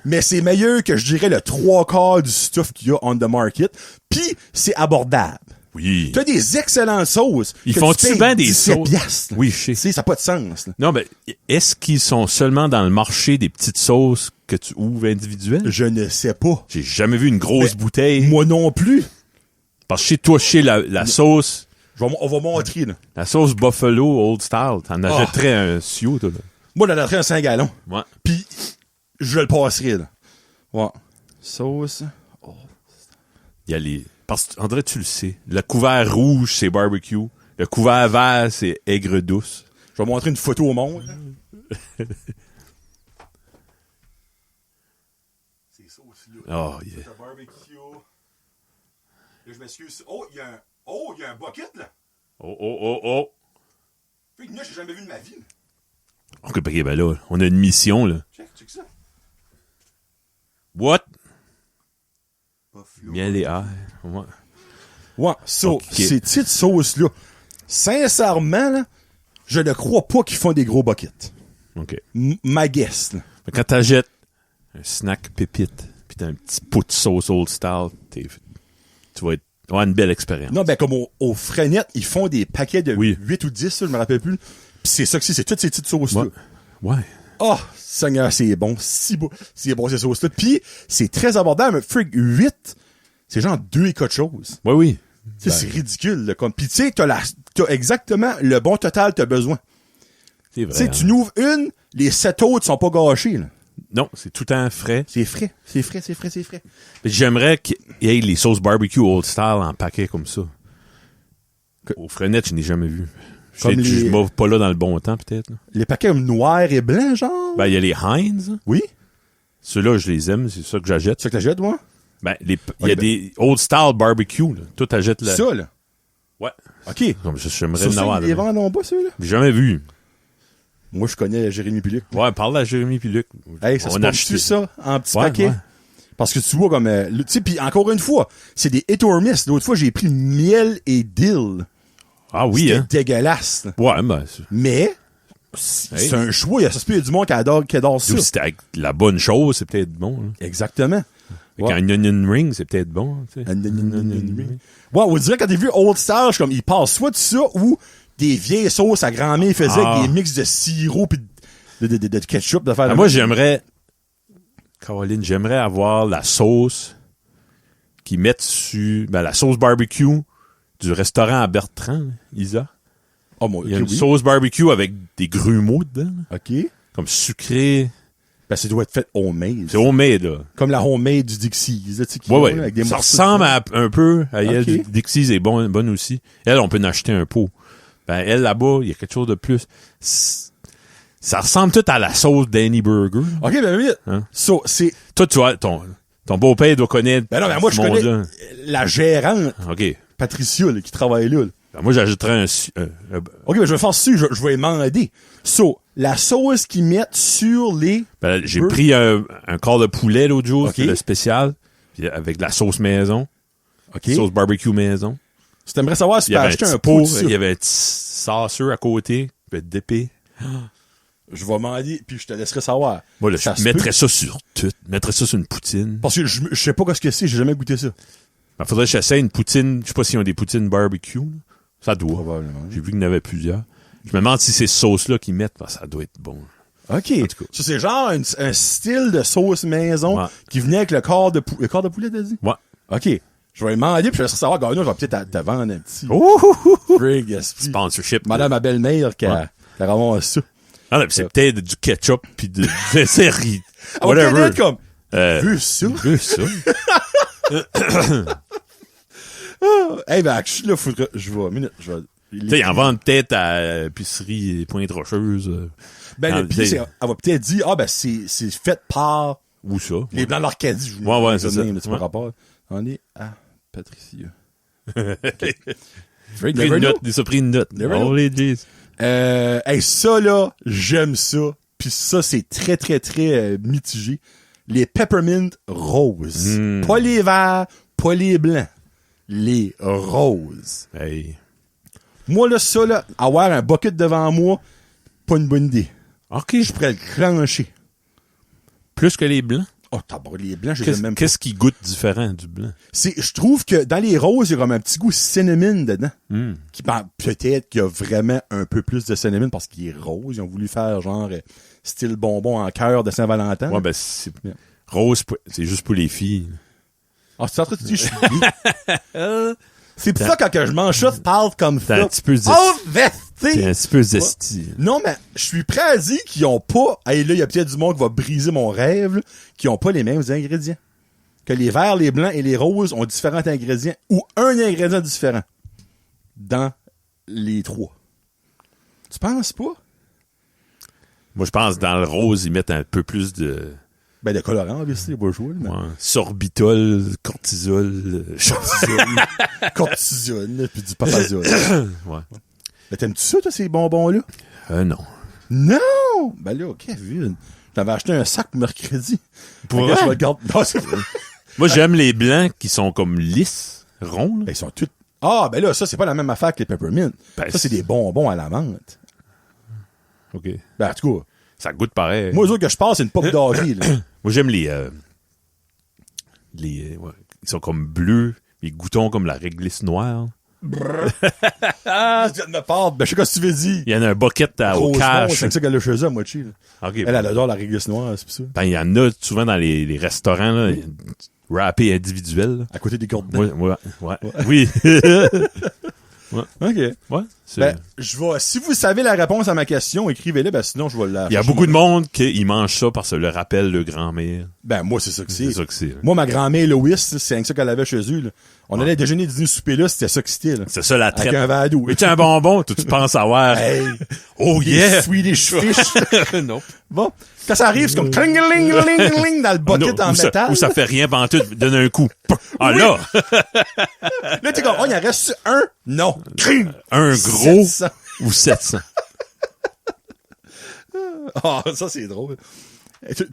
Mais c'est meilleur que, je dirais, le 3/4 du stuff qu'il y a on the market. Puis, c'est abordable. Oui. T'as des excellentes sauces. Ils font-tu bien des sauces? Piastres, oui, je sais. Ça n'a pas de sens. Là. Non, mais est-ce qu'ils sont seulement dans le marché des petites sauces que tu ouvres individuelles? Je ne sais pas. J'ai jamais vu une grosse bouteille. Moi non plus. Parce que chez toi, la sauce... On va montrer, là. La sauce Buffalo Old Style, t'en achèterais un sioux, toi, là. Moi, j'en achèterais un 5 gallons. Ouais. Puis, je le passerai, là. Ouais. Sauce. Oh. Il y a les... Parce que, André, tu le sais. Le couvert rouge, c'est barbecue. Le couvert vert, c'est aigre douce. Je vais montrer une photo au monde. Ces sauces-là. Oh, yeah. C'est un barbecue. Là, je m'excuse. Oh, il y a un bucket, là. Oh. Fait que moi, j'ai jamais vu de ma vie. OK, ben là, on a une mission, là. Check ça. What? Buffalo. Miel et air. Ouais, ces petites sauces-là, sincèrement, là, je ne crois pas qu'ils font des gros buckets. OK. Ma guess, là. Mais quand t'achètes un snack pépite, pis t'as un petit pot de sauce Old Style, tu vas avoir une belle expérience. Non, ben comme au Frenette, ils font des paquets de 8 ou 10, ça, je me rappelle plus. Pis c'est ça que c'est toutes ces petites sauces-là. Ouais. Oh, Seigneur, c'est bon. C'est bon, ces sauces-là. Puis, c'est très abordable. Mais freak, 8, c'est genre 2 et quelque chose. Oui. C'est ridicule, là. Puis, tu sais, t'as exactement le bon total que t'as besoin. C'est vrai. Tu sais, tu n'ouvres une, les 7 autres sont pas gâchés, là. Non, c'est tout le temps frais. C'est frais. Mais j'aimerais qu'il y ait les sauces barbecue Old Style en paquet comme ça. Au Frenette, je n'ai jamais vu. Je m'ouvre pas là dans le bon temps, peut-être. Là. Les paquets noirs et blancs, genre? Ben, il y a les Heinz. Oui. Ceux-là, je les aime. C'est ça que j'achète. C'est ça que t'achètes, moi? Ben, il y a des Old Style barbecue, là. Toi, t'achètes là. Ça, là? Ouais. OK. Comme j'aimerais en avoir. Ils les vendent en bas, ceux-là? J'ai jamais vu. Moi, je connais Jérémy Piluc. Ouais, parle à Jérémy Piluc. Hey, ça se passe-tu ça en petits paquets? Ouais. Parce que tu vois comme... tu sais, puis encore une fois, c'est des hit or miss. L'autre fois, j'ai pris miel et dill. Ah oui, c'était dégueulasse. Ouais, ben... Mais, c'est un choix. Ça se peut, il y a du monde qui adore ça. Si c'était avec la bonne chose, c'est peut-être bon. Hein. Exactement. Avec un onion ring, c'est peut-être bon. Tu sais. Un onion ring. Ouais, on dirait quand t'as vu Old Star, je suis comme, il passe soit de ça ou des vieilles sauces à grand-mère faisaient avec des mix de sirop pis de ketchup. De faire moi, Caroline, j'aimerais avoir la sauce qu'ils mettent sur... Ben, la sauce barbecue du restaurant à Bertrand, Isa. Oh, moi, il y a une sauce barbecue avec des grumeaux dedans. OK. Comme sucré. Ben, ça doit être fait homemade. C'est homemade, là. Comme la homemade du Dixie's. Là, ouais. Avec des ça ressemble un peu à elle. Okay. Dixie's est bonne aussi. Elle, on peut en acheter un pot. Ben, elle, là-bas, il y a quelque chose de plus. Ça ressemble tout à la sauce Danny Burger. OK, ben vite. Hein? So, c'est... Toi, tu vois, ton beau-père doit connaître... Ben non, ben moi, je connais la gérante. OK. Patricia, là, qui travaille là. Ben, moi, j'ajouterais OK, ben je vais faire ça. Je vais demander. So, la sauce qu'ils mettent sur les... Ben, j'ai pris un quart de poulet l'autre jour, okay. Le spécial, avec de la sauce maison. OK. Sauce barbecue maison. Si t'aimerais savoir si tu peux acheter un pot, il y avait un petit sauceur à côté, tu peux être dépé. Je vais demander, puis je te laisserai savoir. Moi, là, je mettrais ça sur tout. Je mettrais ça sur une poutine. Parce que je sais pas ce que c'est, j'ai jamais goûté ça. Ben, faudrait que j'essaie une poutine. Je sais pas s'ils ont des poutines barbecue. Là. Ça doit. Probablement. J'ai vu qu'il y en avait plusieurs. Je me demande si c'est ces sauces-là qu'ils mettent, parce que ça doit être bon. OK. Ça, c'est genre un style de sauce maison qui venait avec le corps de poulet. Le corps de poulet, t'as dit? Ouais. OK. Je vais lui demander, puis je vais savoir, Gagnon, je vais peut-être te vendre un petit. Frig, sponsorship. Madame, ma belle-mère, qui a ramassé ça. Ah, non, pis c'est peut-être du ketchup pis de série. Whatever. Peut-être comme, vu ça. Hey, ben, là, faudrait, je vais. Tu sais, ils en vendent peut-être à l'épicerie Pointe-Rocheuse. Ben, l'épicerie, elle va peut-être dire, c'est fait par. Où ça? Les Blancs d'Arcadie. Ouais, c'est ça. C'est pas rapport. On est à Patricia. Ils ont pris une note. Oh, les jeez. Hey, ça, là, j'aime ça. Puis ça, c'est très, très, très mitigé. Les peppermint roses. Pas les verts, pas les blancs. Les roses. Hey. Moi, là, ça, là, avoir un bucket devant moi, pas une bonne idée. OK. Je pourrais le clencher. Plus que les blancs? Oh, les blancs, je les aime même pas. Qu'est-ce qui goûte différent du blanc? Je trouve que dans les roses, il y a comme un petit goût cinnamon dedans. Peut-être qu'il y a vraiment un peu plus de cinnamon parce qu'il est rose. Ils ont voulu faire genre style bonbon en cœur de Saint-Valentin. Ouais, ben, rose, c'est juste pour les filles. Ah, c'est en train de dire, je suis c'est pour ça quand je mange ça, tu parles comme ça. T'es un petit peu zesty. T'es un petit peu zesty. Non, mais je suis prêt à dire qu'ils ont pas, hey, là, il y a peut-être du monde qui va briser mon rêve, là, qui ont pas les mêmes ingrédients. Que les verts, les blancs et les roses ont différents ingrédients ou un ingrédient différent dans les trois. Tu penses pas? Moi, je pense que dans le rose, ils mettent un peu plus de... Ben, de colorant, obviously, pas jouer. Mais... Ouais. Sorbitol, cortisol, cortisone, puis du papazole. Ouais. Mais t'aimes-tu ça, toi, ces bonbons-là? Non. Non! Ben là, Kevin, t'avais acheté un sac pour mercredi. Pour je le garde. Non, moi, j'aime les blancs qui sont comme lisses, ronds. Ben, ils sont tous... Ah, ben là, ça, c'est pas la même affaire que les peppermint. Ben, ça, c'est des bonbons à la menthe. OK. Ben, en tout cas... Ça goûte pareil. Moi, eux autres que je passe, c'est une pomme d'avril. Moi, j'aime les ils sont comme bleus, les goutons comme la réglisse noire. Tu viens de me parler. Ben, je sais pas ce que tu veux dire. Il y en a un bucket au cash. C'est ça qu'elle a chez eux à moitié. Okay, elle adore la réglisse noire, c'est pour ça. Ben, il y en a souvent dans les restaurants, là, râpés individuels. Là. À côté des cordes. Ouais. Oui. Ouais. OK. Ouais. Ben, si vous savez la réponse à ma question, écrivez-le, ben, sinon, je vais la. Il y a beaucoup de monde qui mange ça parce que le rappelle le grand-mère. Ben, moi, c'est ça que c'est. C'est ça que c'est. Moi, ma grand-mère, Lois, c'est ça qu'elle avait chez eux, là. On allait déjeuner, dîner, souper là, c'était ça que c'était, là. C'est ça, la traite. Avec un verre d'eau. Es-tu un bonbon? Tu penses avoir. Hey. Oh yeah! Swedish fish. Non. Bon. Quand ça arrive, c'est comme cling dans le bucket en métal. Ou ça fait rien pantoute, donne un coup. Ah, là! Là, t'es comme, il en reste un? Non. Un gros 700. ou 700. Ah, ça, c'est drôle.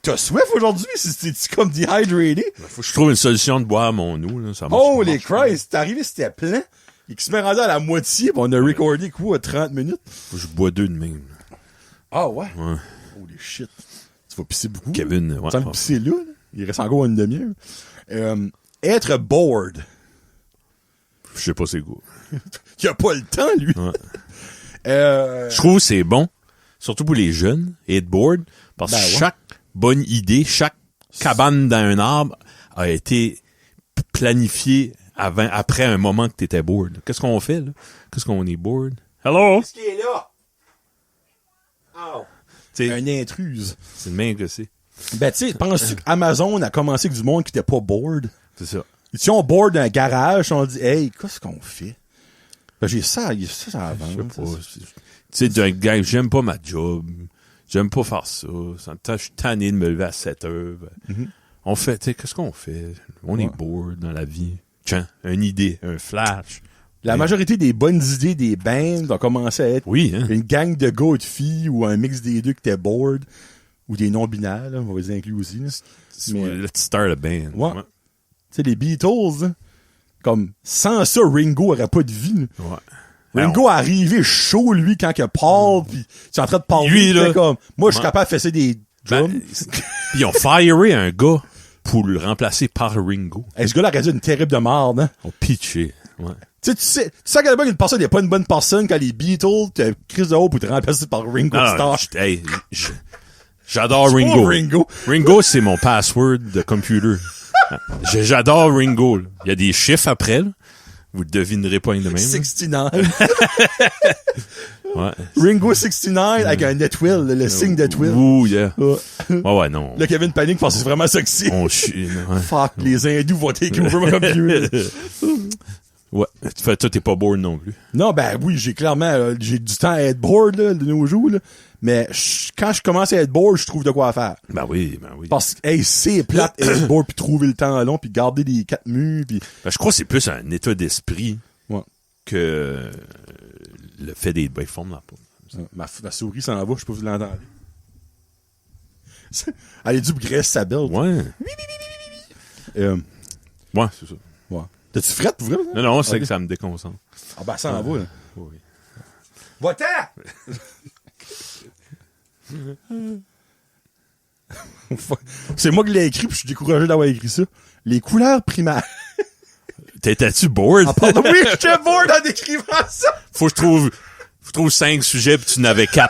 T'as soif aujourd'hui? C'est comme dehydrated? Faut que je trouve une solution de boire mon eau, là. Ça Holy Christ! T'es arrivé, c'était plein. Et qui se met rendu à la moitié, pis on a recordé, quoi, à 30 minutes. Faut que je bois 2 de même. Ah, ouais? Ouais. Holy shit. Tu vas pisser beaucoup. Kevin, ouais. Tu vas pisser là, là. Il reste encore une demi-heure. Être bored. Je sais pas c'est quoi. Il a pas le temps, lui. Ouais. Je trouve que c'est bon, surtout pour les jeunes, être bored, parce que chaque bonne idée, chaque cabane dans un arbre a été planifiée après un moment que t'étais bored. Qu'est-ce qu'on fait, là? Qu'est-ce qu'on est bored? Hello? Qu'est-ce qui est là? Oh. C'est un intruse. C'est le même que c'est. Ben, tu sais, penses-tu qu'Amazon a commencé avec du monde qui était pas bored? C'est ça. Si on board d'un garage, on dit, hey, qu'est-ce qu'on fait? Ben, j'ai ça à vendre. Tu sais, d'un gars, j'aime pas ma job. J'aime pas faire ça. Je suis tanné de me lever à 7 heures. On fait, tu sais, qu'est-ce qu'on fait? On est bored dans la vie. Tiens, une idée, un flash. La majorité des bonnes idées des bands ont commencé à être une gang de gars et de filles ou un mix des deux qui étaient bored ou des non-binaires, là, on va les inclure aussi. Let's start a band. Ouais. Tu sais, les Beatles, hein, comme, sans ça, Ringo aurait pas de vie. Ouais. Ringo est arrivé chaud, lui, quand que Paul, pis tu es en train de parler. Lui, là. Comme, moi, je suis capable de faire des drums. Pis ils ont firé un gars pour le remplacer par Ringo. Hey, ce gars-là aurait dit une terrible de merde, hein. On pitché. Ouais. Tu sais à quel point une personne n'est pas une bonne personne quand les Beatles te crisent de haut pour te remplacer par Ringo Starr. J'adore Ringo. Ringo. Ringo, c'est mon password de computer. J'adore Ringo. Il y a des chiffres après, là. Vous le devinerez pas de même. 69. Ouais. Ringo 69 avec un netwill, le signe netwill. Ouh, yeah. Ouais, non. Là, Kevin panique parce que c'est vraiment sexy. On chie, ouais. Fuck, les hindous vont take over mon computer. Ouais. Toi, t'es pas bored non plus. Non, ben oui, j'ai clairement, j'ai du temps à être bored, là, de nos jours, là. Mais quand je commence à être bored, je trouve de quoi faire. Ben oui. Parce que, hey, c'est plate être bored puis trouver le temps long puis garder les 4 murs puis... Ben, je crois que c'est plus un état d'esprit que le fait d'être forme là. Ma souris s'en va, je sais pas si vous l'entendez. Elle est due pour graisser sa belle. Ouais. Ouais, c'est ça. Ouais. T'as-tu frette pour vrai? Non, c'est que ça me déconcentre. Ah ben, ça en va, là. Oui. Va-t'en! C'est moi qui l'ai écrit, puis je suis découragé d'avoir écrit ça. Les couleurs primaires. T'étais-tu bored? Ah, pardon, oui, j'étais bored en écrivant ça! Faut que je trouve 5 sujets, puis tu n'avais 4.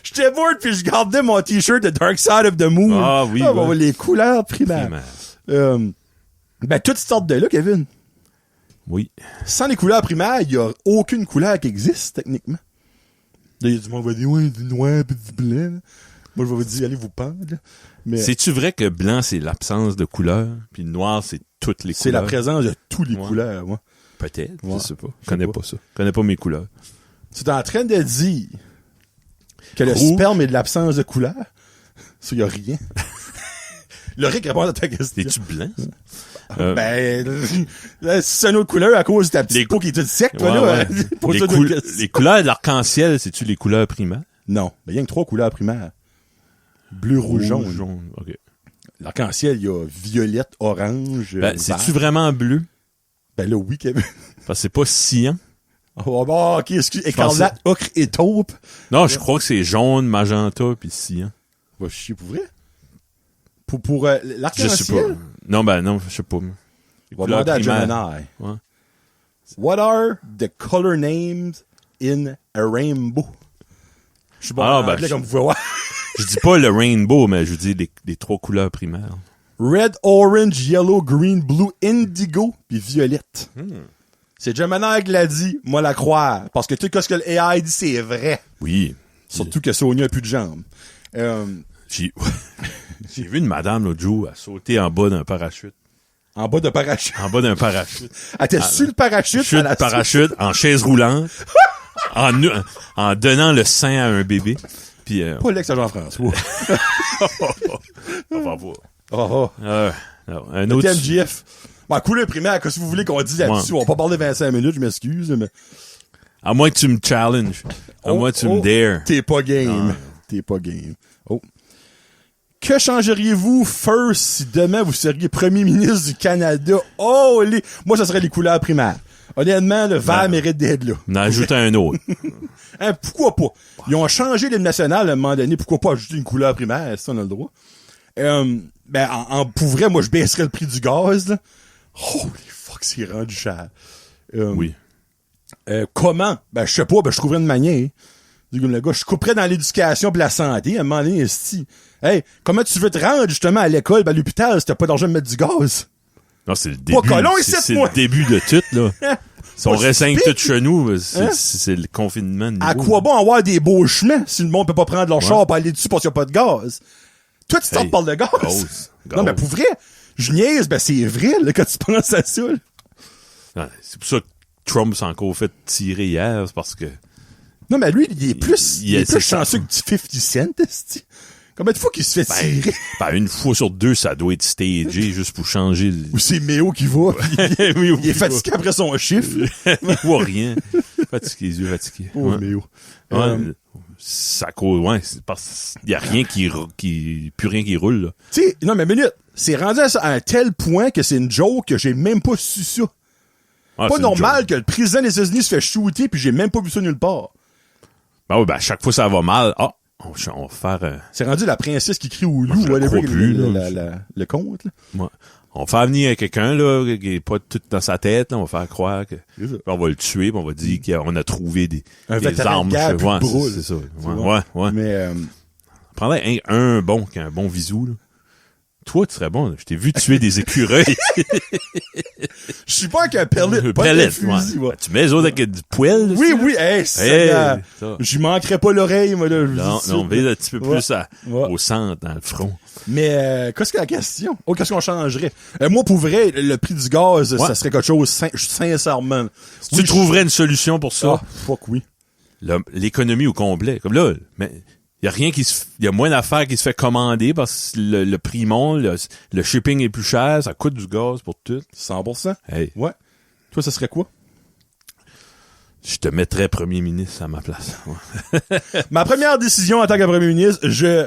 J'étais bored, puis je gardais mon t-shirt de Dark Side of the Moon. Ah oui, ouais. Les couleurs primaires. Ben, toutes sortes de là, Kevin. Oui. Sans les couleurs primaires, il n'y a aucune couleur qui existe, techniquement. Là, il y a du monde qui va dire, ouais, du noir pis du blanc. Là. Moi, je vais vous dire, allez vous pendre. Là. Mais c'est-tu vrai que blanc, c'est l'absence de couleurs, puis noir, c'est toutes les couleurs? C'est la présence de toutes les couleurs, moi. Peut-être, ouais. je sais pas. Je connais pas ça. Je connais pas mes couleurs. Tu es en train de dire que le Rouge. sperme est de l'absence de couleurs? Ça, il n'y a rien. Le Rick répond à ta question. Es-tu blanc? C'est une autre couleur à cause de ta petite peau qui est toute sec, toi, là. Les couleurs de l'arc-en-ciel, c'est-tu les couleurs primaires? Non. Il y a que 3 couleurs primaires. Bleu, rouge, jaune. OK. L'arc-en-ciel, il y a violette, orange, c'est-tu vraiment bleu? Ben là, oui, Kevin. Parce que c'est pas cyan. Oh, bon, ok, excuse. Écarlate, ocre et taupe. Non, je crois que c'est jaune, magenta, puis cyan. Va chier pour vrai? Pour l'arc-en-ciel? Je sais pas. Non, je sais pas. On va demander à Gemini. Ouais. What are the color names in a rainbow? Je suis bon en anglais, comme vous pouvez voir. Je dis pas le rainbow, mais je dis les 3 couleurs primaires. Red, orange, yellow, green, blue, indigo, puis violette. C'est Gemini qui l'a dit, moi la croire. Parce que tout ce que le AI dit, c'est vrai. Oui. Surtout que Sonia a plus de jambes. J'ai vu une madame l'autre jour à sauter en bas d'un parachute. En bas de parachute. En bas d'un parachute. Elle était sur le parachute. Sur le parachute, en chaise roulante, en donnant le sein à un bébé. Puis, pas l'ex à Jean-François. On va voir. Un autre. TMGF. Ma couleur primaire, qu'est-ce que vous voulez qu'on dise là-dessus? On va pas parler 25 minutes, je m'excuse, mais. À moins que tu me challenges. À moins que tu me dare. T'es pas game. T'es pas game. Oh. Que changeriez-vous first si demain vous seriez premier ministre du Canada? Oh, moi, ça serait les couleurs primaires. Honnêtement, le vert mérite d'être là. On a ajouté un autre. Hein, pourquoi pas? Ils ont changé l'hymne national à un moment donné. Pourquoi pas ajouter une couleur primaire? Ça, on a le droit. Pour vrai, moi, je baisserais le prix du gaz, là. Holy fuck, c'est rendu cher. Oui. Comment? Je sais pas, je trouverais une manière. Le gars, je couperais dans l'éducation pis la santé. À un moment donné, hey, comment tu veux te rendre, justement, à l'école, à l'hôpital, si t'as pas d'argent de mettre du gaz? Non, c'est le début. C'est le début de tout, là. Si on ressaigne tout chez nous, c'est le confinement. À quoi bon avoir des beaux chemins si le monde peut pas prendre leur char pour aller dessus parce qu'il y a pas de gaz? Toi, tu parles de gaz. Gaz. Non, mais pour vrai, je niaise, c'est vrai, là, quand tu penses à ça, là. C'est pour ça que Trump s'est encore fait tirer hier, c'est parce que... Non, mais lui, il est plus chanceux que du 50 Cent, esti. Combien de fois qu'il se fait tirer? Une fois sur 2, ça doit être stagé juste pour changer. Ou c'est Méo qui va, il est fatigué après son chiffre. Il voit rien. Fatigué, les yeux fatigués. Oh, Méo. Ça cause, c'est parce qu'il y a rien plus rien qui roule, là. Tu sais, non, mais minute, c'est rendu à un tel point que c'est une joke que j'ai même pas su ça. Pas normal que le président des États-Unis se fait shooter puis j'ai même pas vu ça nulle part. À chaque fois ça va mal, on va faire... C'est rendu la princesse qui crie au loup, whatever, le conte, là. Ouais. On va faire venir quelqu'un, là, qui est pas tout dans sa tête, là, on va faire croire que... On va le tuer, puis on va dire qu'on a trouvé des armes. Ouais, c'est ça. Ouais. Mais, prendrais un bon visou, là. Toi, tu serais bon. Je t'ai vu tuer des écureuils. Je suis pas qu'un perlette. Fusil, ouais. Tu mets les autres avec du poil. Oui. J'y manquerais pas l'oreille, moi, là. Non, mais un petit peu plus au centre, dans le front. Mais, qu'est-ce que la question? Oh, qu'est-ce qu'on changerait? Moi, pour vrai, le prix du gaz, ça serait quelque chose, sincèrement. Tu trouverais une solution pour ça? Ah, fuck oui. L'économie au complet. Comme là, mais il y a moins d'affaires qui se fait commander parce que le prix monte, le shipping est plus cher, ça coûte du gaz pour tout. 100%. Hey. Ouais. Toi, ça serait quoi? Je te mettrais premier ministre à ma place. Ouais. Ma première décision en tant que premier ministre, je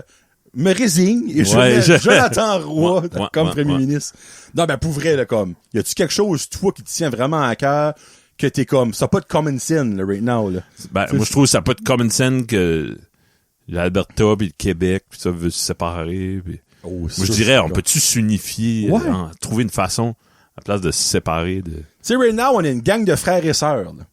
me résigne et je mets Jonathan Roy comme premier ministre. Non, ben, pour vrai, là, comme, y a-tu quelque chose, toi, qui te tient vraiment à cœur, que t'es comme, ça n'a pas de common sense, là, right now, là? Ben, moi, je trouve que ça n'a pas de common sense que l'Alberta puis le Québec puis ça veut se séparer puis moi je dirais on peut-tu s'unifier trouver une façon à la place de se séparer de tu sais right now on est une gang de frères et sœurs là.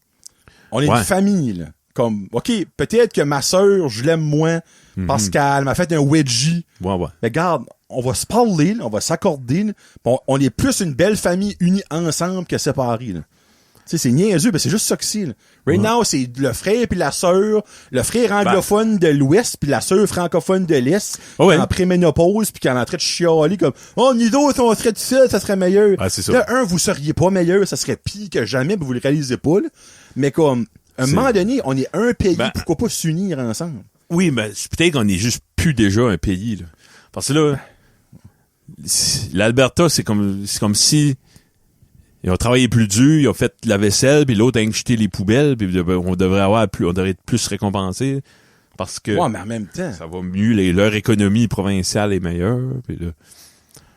On est une famille là. Comme OK peut-être que ma sœur je l'aime moins parce qu'elle m'a fait un wedgie mais regarde on va se parler là, on va s'accorder là, on est plus une belle famille unie ensemble que séparée là. Tu sais, c'est niaiseux, mais c'est juste ça que c'est, là. Right now, c'est le frère puis la sœur, le frère anglophone de l'Ouest puis la sœur francophone de l'Est, en préménopause puis qui est en train de chialer comme, oh, nous autres, on serait tout seul, ça serait meilleur. C'est ça. Là, vous seriez pas meilleur, ça serait pire que jamais, mais vous le réalisez pas, là. Mais comme, à un moment donné, on est un pays, pourquoi pas s'unir ensemble? Oui, mais peut-être qu'on est juste plus déjà un pays, là. Parce que là, l'Alberta, c'est comme si ils ont travaillé plus dur, ils ont fait la vaisselle, puis l'autre a jeté les poubelles, puis on devrait être plus récompensé parce que mais en même temps, ça va mieux, leur économie provinciale est meilleure, puis là.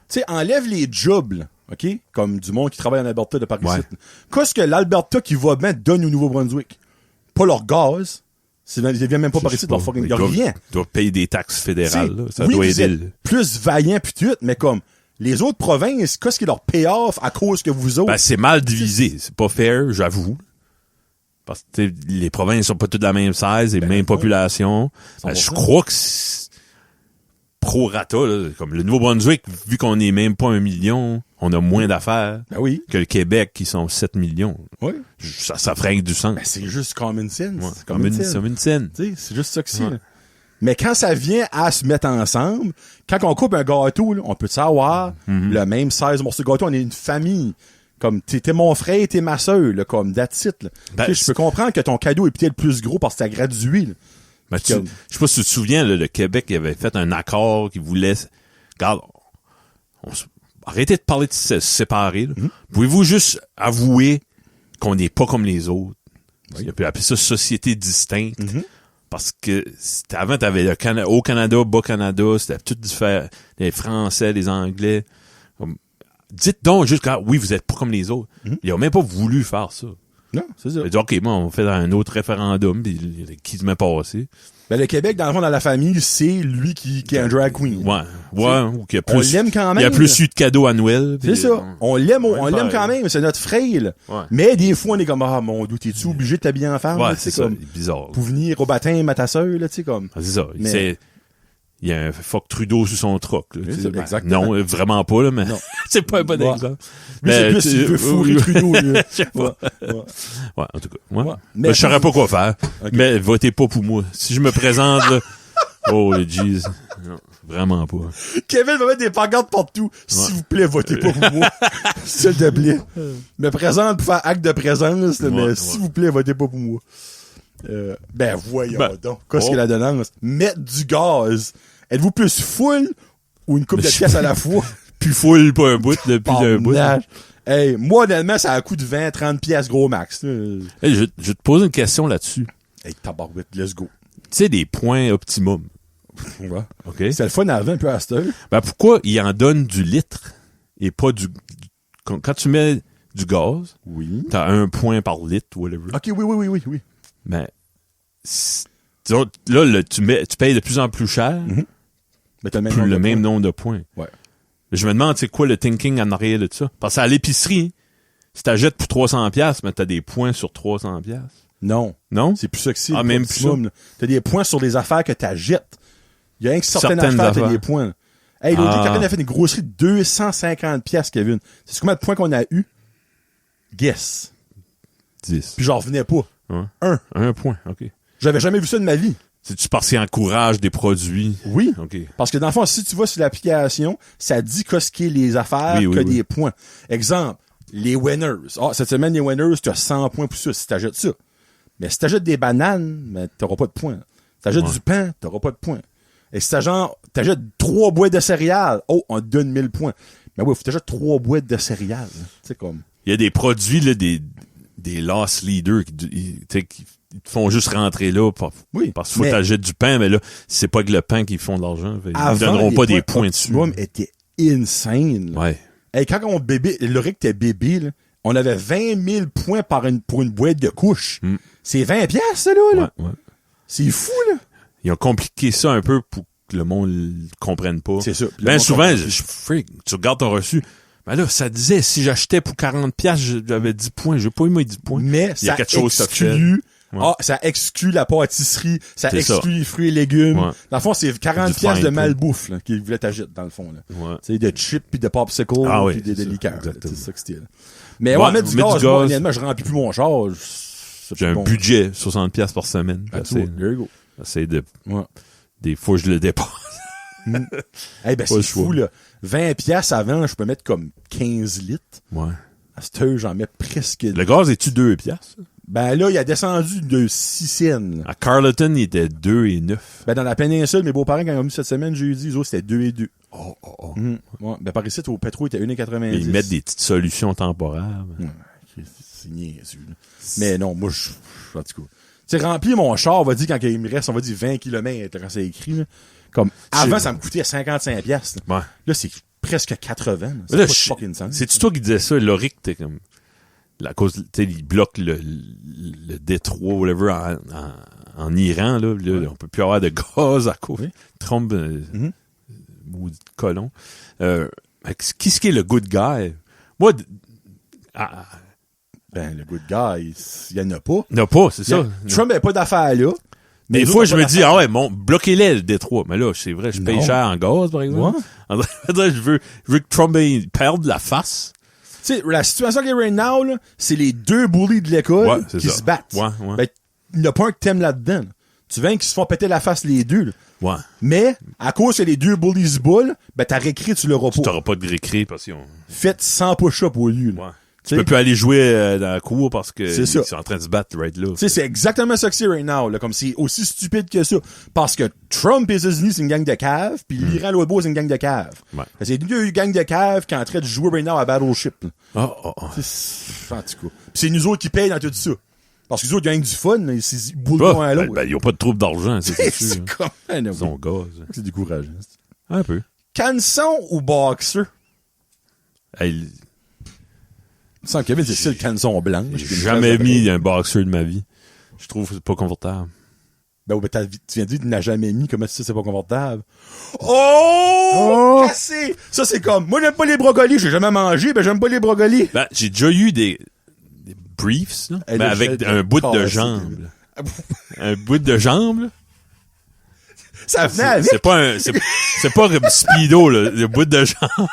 Tu sais, enlève les jobs, là, OK? Comme du monde qui travaille en Alberta de Paris. Qu'est-ce que l'Alberta qui va mettre donne au Nouveau-Brunswick? Pas leur gaz. Ils viennent même pas par ici de leur fucking. Il y a rien. Ils doivent payer des taxes fédérales, là. Ça oui, doit aider. Plus vaillant puis tout, mais comme les autres provinces, qu'est-ce qui leur paye-off à cause que vous autres? Ben, c'est mal divisé. C'est pas fair, j'avoue. Parce que les provinces sont pas toutes la même size et même population. Ben, je crois que pro rata, là, comme le Nouveau-Brunswick, vu qu'on est même pas 1 million, on a moins d'affaires que le Québec qui sont 7 millions. Oui. Ça ferait du sens. Ben, c'est juste common sense. Ouais, common sense. C'est juste ça que c'est. Mais quand ça vient à se mettre ensemble, quand on coupe un gâteau, là, on peut savoir le même 16 morceaux de gâteau, on est une famille. Comme, t'es mon frère, t'es ma sœur, là, comme, that's it, là. Ben, je peux comprendre que ton cadeau est peut-être plus gros parce que t'as gradué, là. Ben, je sais pas si tu te souviens, là, le Québec avait fait un accord qui voulait, regarde, arrêtez de parler de se séparer, là. Pouvez-vous juste avouer qu'on n'est pas comme les autres? Il a pu appeler ça société distincte. Parce que avant, t'avais au Canada, Bas-Canada, c'était tout différent. Les Français, les Anglais. Dites donc juste que oui, vous êtes pas comme les autres. Ils ont même pas voulu faire ça. Non, c'est ça. Ils ont dit, OK, moi, on fait un autre référendum, puis qui se met passé. Ben, le Québec, dans le fond, dans la famille, c'est lui qui est un drag queen. Ou qui a plus. On l'aime quand même. Il y a plus eu de cadeaux à Noël. C'est ça. On l'aime quand même, c'est notre frère. Mais des fois, on est comme, mon Dieu, t'es-tu obligé de t'habiller en femme? C'est ça, comme, bizarre. Pour venir au baptême à ta sœur, là, tu sais, comme. C'est ça. Il y a un fuck Trudeau sur son troc, là. Exactement. Non, vraiment pas, là, mais c'est pas un bon exemple. Mais c'est plus, il veut fourrer Trudeau, là. Je sais pas. Ouais, en tout cas. Mais je saurais pas quoi faire. Okay. Mais votez pas pour moi. Si je me présente, là, oh, jeez. Non, vraiment pas. Kevin va mettre des pancartes partout. S'il vous plaît, votez pas pour moi. S'il te plaît. Me présente pour faire acte de présence, là, mais s'il vous plaît, votez pas pour moi. Ben, voyons donc. Qu'est-ce qu'il a donné? Mettre du gaz. Êtes-vous plus full ou une coupe de pièces à la fois? Plus full, pas un bout, depuis un bout. Hey, moi, honnêtement, ça a un coût de 20-30 pièces gros max. Hey, je te pose une question là-dessus. Hey, tabarouette, let's go. Tu sais, des points optimum. Ouais. OK. C'est le fun avant un peu à cette heure. Ben, pourquoi ils en donnent du litre et pas du... Quand tu mets du gaz, t'as 1 point par litre, whatever. OK, oui. Ben, disons, là, tu payes de plus en plus cher, mais t'as le même nombre de points. Ouais. Je me demande, c'est quoi le thinking en arrière de ça? Parce qu'à l'épicerie, si t'achètes pour 300$, mais t'as des points sur 300$. Non. Non? C'est plus ça que c'est. Même plus ça. T'as des points sur des affaires que t'achètes. Il y a un certaines affaires qui a des points. Là. Hey, l'autre jour, Karine a fait une grosserie de 250 piastres, Kevin. C'est combien de points qu'on a eu? Guess. 10. Puis j'en revenais pas. Ouais. 1. 1 point, OK. J'avais jamais vu ça de ma vie. C'est-tu parce qu'il encourage des produits? Oui. OK. Parce que dans le fond, si tu vas sur l'application, ça dit qu'est-ce qui est les affaires des points. Exemple, les winners. Ah, cette semaine, les winners, tu as 100 points pour ça si t'achètes ça. Mais si t'achètes des bananes, mais t'auras pas de points. Si t'achètes du pain, t'auras pas de points. Et si t'achètes 3 boîtes de céréales, on te donne 1000 points. Mais oui, faut que t'achètes 3 boîtes de céréales. C'est comme... Il y a des produits, là, des loss leaders qui te font juste rentrer là parce qu'il faut que t'achètes du pain, mais là, c'est pas que le pain qu'ils font de l'argent. Ils ne donneront pas des points dessus. Optimum était insane. Là. Ouais. Hey, quand on bébé, le riz que t'es bébé, là, on avait 20 000 points pour une boîte de couches. C'est 20 piastres, ça, là. Ouais. C'est fou, là. Ils ont compliqué ça un peu pour que le monde le comprenne pas. C'est ça. Ben souvent, tu regardes ton reçu. Ben là, ça disait, si j'achetais pour 40 piastres, j'avais 10 points. J'ai pas eu moi 10 points. Mais il y a quelque chose ça fait. Ça exclut la pâtisserie, ça exclut les fruits et légumes. Ouais. Dans le fond, c'est 40 piastres de malbouffe, là, qu'ils voulaient t'ajouter, dans le fond, là. Ouais. Tu sais, de chips pis de popsicles pis de liqueurs. C'est ça que c'était, là. Mais ouais, mettre du gaz, moi, honnêtement, je remplis plus mon char. J'ai un budget, 60 piastres par semaine. J'essaie de, des fois, je le dépasse. Hey, ben, c'est fou, là. 20 piastres avant, je peux mettre comme 15 litres. Ouais. À cette heure, j'en mets presque... Le gaz, est-tu 2 piastres? Ben là, il a descendu de 6 cents. À Carleton, il était 2,9. Ben dans la péninsule, mes beaux-parents, quand ils ont mis cette semaine, jeudi, ils autres, c'était 2,2. Oh. Ouais. Ben par ici, au pétrole, il était 1,90. Ils mettent des petites solutions temporaires. C'est niaiseux. Mais non, moi, en tout cas... Tu sais, remplir mon char, on va dire, quand il me reste, on va dire 20 km, quand c'est écrit, là. Comme, avant, ça me coûtait 55 piastres. Ouais. Là, c'est presque 80. C'est pas fucking sens. C'est-tu toi qui disais ça, Loric, t'es comme... La cause, tu sais, il bloque le détroit, whatever, en Iran, là. On peut plus avoir de gaz à cause. Trump, ou colon. Qu'est-ce qui est le good guy? Moi, ben, le good guy, il y en a pas. Il n'y en a pas, c'est ça. Trump n'a pas d'affaires là. Mais des fois, je me dis, bloquez-les, le Détroit. Mais là, c'est vrai, je paye cher en gaz, par exemple. Ouais. Je veux que Trump perde la face. Tu sais, la situation qu'il y a right now, là, c'est les deux bullies de l'école qui se battent. Ouais. Ben, il n'y en a pas un que t'aimes là-dedans. Tu veux qu'ils se font péter la face les deux, là. Ouais. Mais, à cause que les deux bullies se boulent, ben, ta récré, tu l'auras pas. Tu t'auras pas de récré parce qu'ils ont... Faites 100 push-ups au lieu, là. Ouais. Tu peux plus aller jouer dans la cour parce que ils sont en train de se battre right là. Tu sais, c'est exactement ça que c'est right now, là. Comme c'est aussi stupide que ça. Parce que Trump et les États-Unis, c'est une gang de caves, puis l'Iran, l'autre bout, c'est une gang de caves. Ouais. C'est une gang de caves qui est en train de jouer right now à Battleship, là. En tout cas. Pis c'est nous autres qui payent dans tout ça. Parce que les autres gagnent du fun, mais ils boulent un à l'autre. Ben, ils ont pas de trouble d'argent, c'est sûr. C'est comme, ils ont gaz. C'est décourageant. Un peu. Canson ou boxer? Hey, sans Kevin, c'est le canson blanc. J'ai jamais mis un boxer de ma vie. Je trouve que c'est pas confortable. Ben, tu viens de dire que tu n'as jamais mis, comment tu sais c'est pas confortable? Oh! Cassé! Ça, c'est comme, moi, j'aime pas les brocolis, j'ai jamais mangé, ben, j'aime pas les brocolis. Ben, j'ai déjà eu des briefs, là, ben, avec un bout de jambe. Un bout de jambe, là. Ça venait avec? C'est pas comme Speedo, là, le bout de jambe.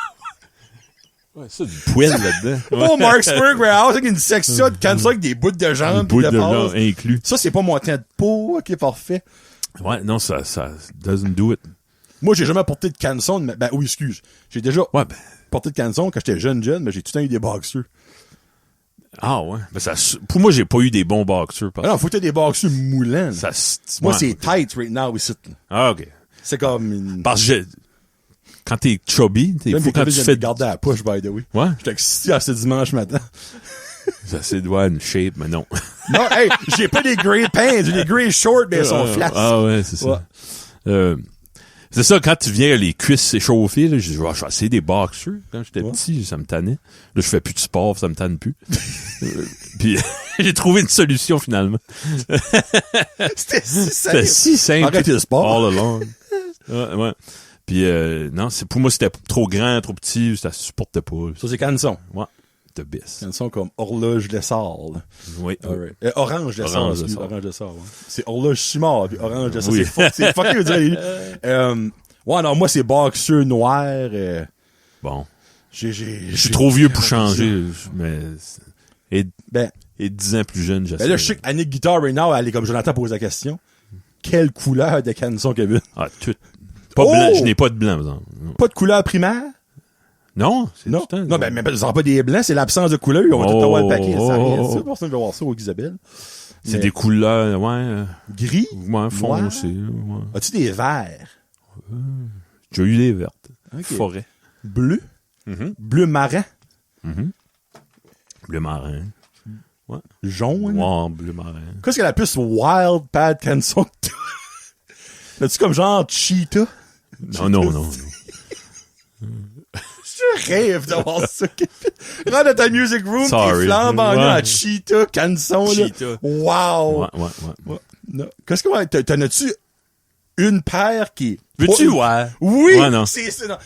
Ouais, ça, du poil là-dedans. Oh, Marksburg Warehouse avec une section de canson avec des bouts de jambes. Des bouts de jambes inclus. Ça, c'est pas mon teint de peau. Ok, parfait. Ouais, non, ça doesn't do it. Moi, j'ai jamais porté de canson. Ben, oui, excuse. J'ai déjà porté de canson quand j'étais jeune, mais j'ai tout le temps eu des boxers. Ah, ouais. Ben, pour moi, j'ai pas eu des bons boxers. Ah non, faut que t'aies des boxers moulants. Moi, c'est tight right now, ici. Ah, ok. C'est comme parce que quand t'es chubby, quand tu fais... garder la push, by the way. Ouais. J'étais excité à ce dimanche matin. Ça, c'est une shape, mais non. Non, hey, j'ai pas des grey pants, j'ai des grey shorts, mais elles sont flats. Ah ouais, c'est ça. Ouais. C'est ça, quand tu viens les cuisses s'échauffer, là, je vais essayer des boxers. Quand j'étais petit, ça me tannait. Là, je fais plus de sport, ça me tanne plus. Puis, j'ai trouvé une solution, finalement. C'était si simple. Arrêtez le sport. All along. Ouais. Puis non, pour moi c'était trop grand, trop petit, ça supportait pas. Ça c'est canson. Ouais. The best. Canson comme Horloge Lessard, là. Oui. Right. Orange Lessard. Orange Lessard, ouais. C'est Horloge Simard, puis Orange Lessard. Oui. C'est fucké, vous direz. Ouais, non, moi, c'est Boxeur Noir. Bon. Je suis trop vieux pour changer, mais... Et 10 ans plus jeune, j'essaie. Ben là, je sais qu'Annick Guitar, right now, elle est comme Jonathan pose la question. Quelle couleur de canson, Kevin? Ah, tout. Pas blanc. Je n'ai pas de blanc, par exemple. Pas de couleur primaire? Non, c'est non. Non, ben, mais ils n'ont pas des blancs, c'est l'absence de couleur. On va tout avoir le paquet. Ça rien ça. Personne ne veut voir ça au Isabelle. C'est des couleurs, ouais. Gris? Ouais, foncé. Ouais. As-tu des verts? J'ai eu des vertes. Okay. Forêt. Bleu? Bleu marin? Bleu marin. Ouais. Jaune? Ouais, bleu marin. Qu'est-ce qu'elle a plus wild pad canson que toi? As-tu comme genre cheetah? Non. Je rêve d'avoir ça. Rentre dans ta music room, t'es flambant à cheetah, canson, là. Wow! Ouais. Non. Qu'est-ce que, t'en as-tu une paire qui est... Veux-tu, ouais? Oui! Ouais, non.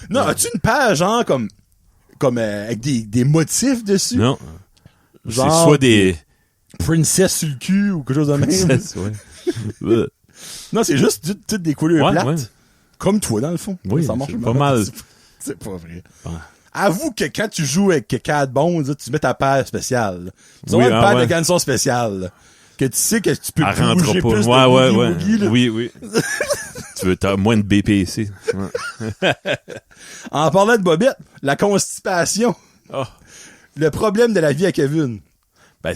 Non, as-tu une paire, genre, comme avec des motifs dessus? Non. Genre, c'est soit des... Princesse sur le cul ou quelque chose de même. Princesse, ouais. Non, c'est juste toutes des couleurs plates. Ouais. Comme toi, dans le fond. Oui, ça marche pas mal. C'est pas vrai. Ouais. Avoue que quand tu joues avec Cat Bones, tu mets ta paire spéciale. Tu as une paire de canson spéciale. Que tu sais que tu peux bouger pas. Plus ouais. boogie, là. Oui. T'as moins de BPC. Ouais. En parlant de bobette, la constipation. Oh. Le problème de la vie à Kevin. Ben,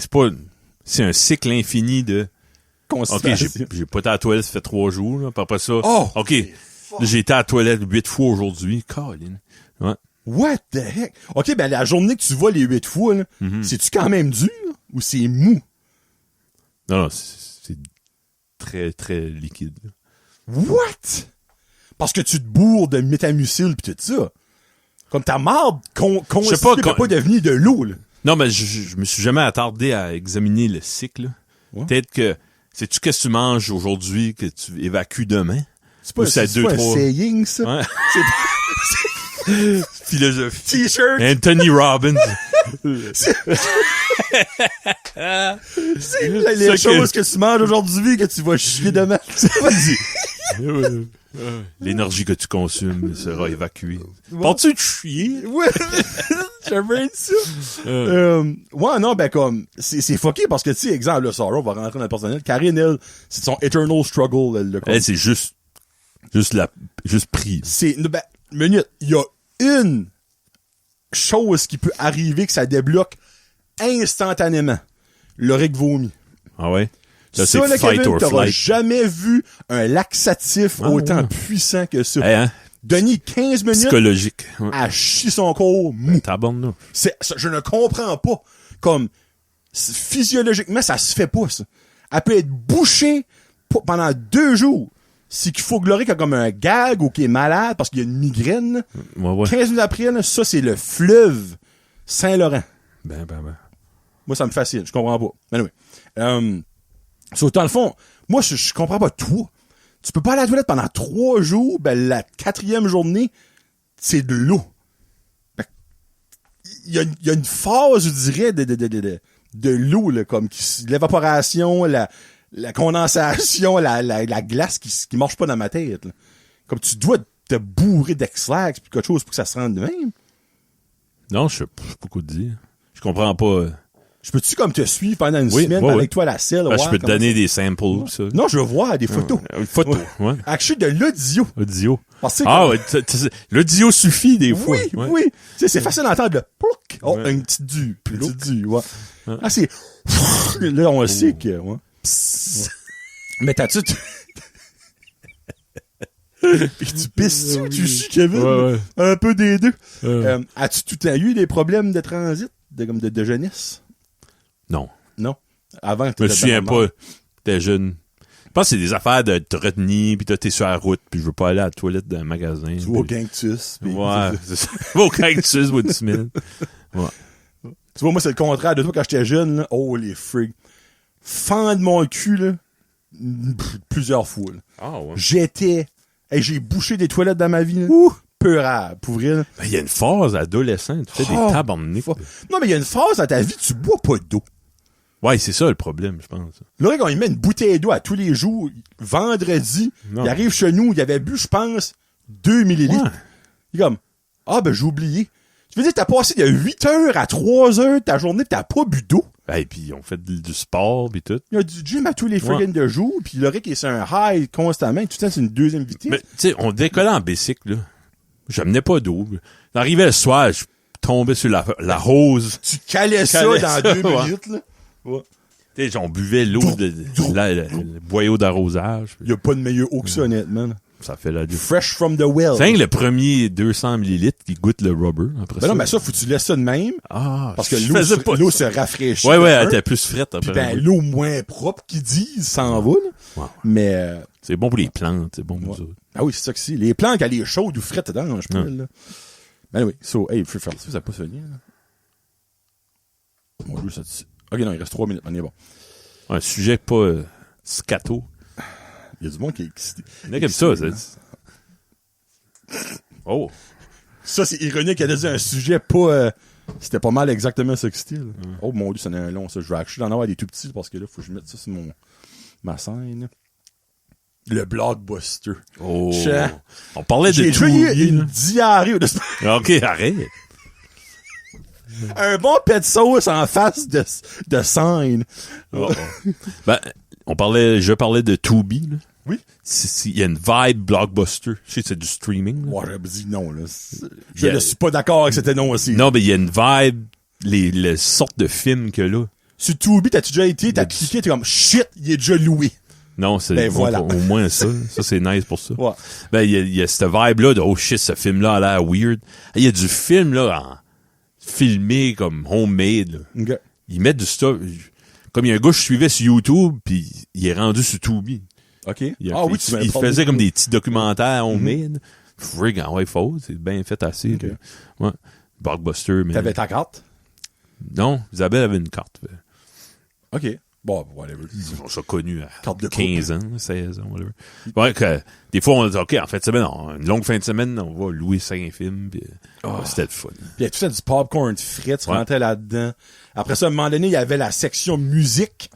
c'est un cycle infini de... Constipation. OK, j'ai pas été à la toilette, ça fait 3 jours, là. Puis après ça... Oh! OK. Là, j'ai été à la toilette 8 fois aujourd'hui. Colin. Ouais. What the heck? OK, ben, la journée que tu vas les 8 fois, là, c'est-tu quand même dur ou c'est mou? Non, c'est très, très liquide. What? Parce que tu te bourres de métamucil pis tout ça. Comme ta marde constipée peut pas devenir de l'eau, là. Non, mais je me suis jamais attardé à examiner le cycle. Ouais. Peut-être que... Sais-tu qu'est-ce que tu manges aujourd'hui que tu évacues demain? C'est pas un saying, ça? Ouais. C'est philosophie. T-shirt. Anthony Robbins. C'est les choses que tu manges aujourd'hui que tu vas chier demain. L'énergie que tu consommes sera évacuée. Penses-tu de chier? Ouais. J'aimerais dire ça. Ouais, non, ben comme, c'est fucké parce que, tu sais, exemple, le Sorrow va rentrer dans le personnel. Karine, elle, c'est son eternal struggle. Elle, c'est juste pris. Ben, minute, il y a une chose qui peut arriver que ça débloque instantanément. L'oreille vomit. Ah ouais? Là, ça, c'est fight Kevin, or t'auras flight. jamais vu un laxatif autant puissant que ça. Hey, hein? Denis, 15 minutes. Psychologique. À chier son corps mou. Tabarnak. Je ne comprends pas. Comme, physiologiquement, ça se fait pas, ça. Elle peut être bouchée pendant 2 jours. C'est qu'il faut Glory qui a comme un gag ou qui est malade parce qu'il y a une migraine. Ouais. 15 minutes après, là, ça, c'est le fleuve Saint-Laurent. Ben. Moi, ça me fascine. Je comprends pas. Mais oui. Dans le fond, moi, je comprends pas toi. Tu peux pas aller à la toilette pendant 3 jours, ben, la 4e journée, c'est de l'eau. Ben, il y a une phase, je dirais, de l'eau, là, comme, l'évaporation, la condensation, la glace qui marche pas dans ma tête, là. Comme tu dois te bourrer d'Ex-Lax pis quelque chose pour que ça se rende de même. Non, je sais pas quoi te dire. Je comprends pas. Je peux-tu comme te suivre pendant une semaine avec toi à la selle? Je peux te donner des samples, ça. Non, je veux voir des photos. Photos, ouais. Actually, de l'audio. Audio. Ouais, l'audio suffit des fois. Oui. Tu sais, c'est facile d'entendre le plouc. Oh, un petit du. Ouais. Ah, c'est... Là, on le sait que... Ouais. Mais t'as-tu... Puis tu pisses ou tu chies, Kevin? Ouais. Un peu des deux. As-tu tout le temps eu des problèmes de transit, de jeunesse? Non. Avant, je me souviens pas. T'es jeune. Je pense que c'est des affaires de te retenir, pis t'es sur la route, pis je veux pas aller à la toilette d'un magasin. Tu vas au Cactus. Ouais, c'est ça. Va au Cactus, Woodmith. Ouais. Tu vois, moi, c'est le contraire de toi quand j'étais jeune, là. Oh, les frigs. Fendre mon cul, là. Plusieurs fois, là. Ah, ouais. J'ai bouché des toilettes dans ma vie, là. Ouh! peurable, pour vrai. Ben, il y a une phase adolescente, tu fais des tabarnak. Non, mais il y a une phase dans ta vie, tu bois pas d'eau. Ouais, c'est ça le problème, je pense. Là, quand il met une bouteille d'eau à tous les jours, vendredi, il arrive chez nous, il avait bu, je pense, 2 millilitres. Ouais. Il est comme, ben, j'ai oublié. Tu veux dire, t'as passé de 8 heures à 3 heures de ta journée pis t'as pas bu d'eau? Et puis, on fait du sport pis tout. Il y a du gym à tous les friggin' de jours, pis Laurie qui est sur un high constamment, tout le temps, c'est une deuxième vitesse. Mais, tu sais, on décollait en bicycle, là. J'amenais pas d'eau. J'arrivais le soir, je tombais sur la hose. Tu calais ça dans 2 minutes, là. Ouais. Tu sais, on buvait l'eau le boyau d'arrosage. Il y a pas de meilleure eau que ça, honnêtement. Ça fait la Fresh from the well. C'est le premier 200 millilitres qui goûte le rubber. Après non, mais ça, faut que tu laisses ça de même. Parce que l'eau se rafraîchit. Ouais, elle était plus frette après. Puis l'eau moins propre qu'ils disent s'en va, là. Wow. Mais, c'est bon pour les plantes, c'est bon pour ça. Ah oui, c'est ça que c'est. Les plantes, quand elle est chaude ou frette, dedans, je peux, là. Ben oui, il faut faire ça, ça pas sonné, là. Mon Dieu, ça dit. Ok, non, il reste 3 minutes, on est bon. Un sujet pas scato. Il y a du monde qui est excité. Il y en a comme ça, Oh! Ça, c'est ironique qu'elle a dit un sujet pas... c'était pas mal exactement ça que c'était. Oh mon Dieu, ça en est un long, ça. Je vais acheter d'en avoir des tout petits parce que là, faut que je mette ça sur ma scène. Le blockbuster. Oh! On parlait de tout. J'ai une diarrhée. Ok, arrête. Un bon pet sauce en face de scène. Ben, je parlais de Tubi, là. Oui. Il y a une vibe blockbuster. Je sais que c'est du streaming, là. Moi, j'aurais dit non, là. Je ne suis pas d'accord avec cet nom aussi. Non, mais il y a une vibe, les sortes de films que là. Sur Tubi, t'as déjà été, t'as cliqué, t'es comme shit, il est déjà loué. Non, c'est ben voilà. Au moins ça. Ça, c'est nice pour ça. Ouais. Ben, il y a cette vibe-là de oh shit, ce film-là a l'air weird. Il y a du film, là, filmé comme homemade, là. Okay. Ils mettent du stuff. Comme il y a un gars que je suivais sur YouTube, puis il est rendu sur Tubi. OK. Il faisait comme des petits documentaires homemade. Frig, ouais, faux. C'est bien fait assez. Okay. Ouais. Blockbuster, mais. T'avais ta carte? Non, Isabelle avait une carte. OK. Bon, whatever. On s'est connus à de 15 ans, 16 ans, whatever. Ouais, que, des fois, on dit, OK, en fin de semaine, une longue fin de semaine, on va louer 5 films, puis c'était le fun. Puis il y a tout ça du popcorn frit, tu rentrais là-dedans. Après ça, à un moment donné, il y avait la section musique.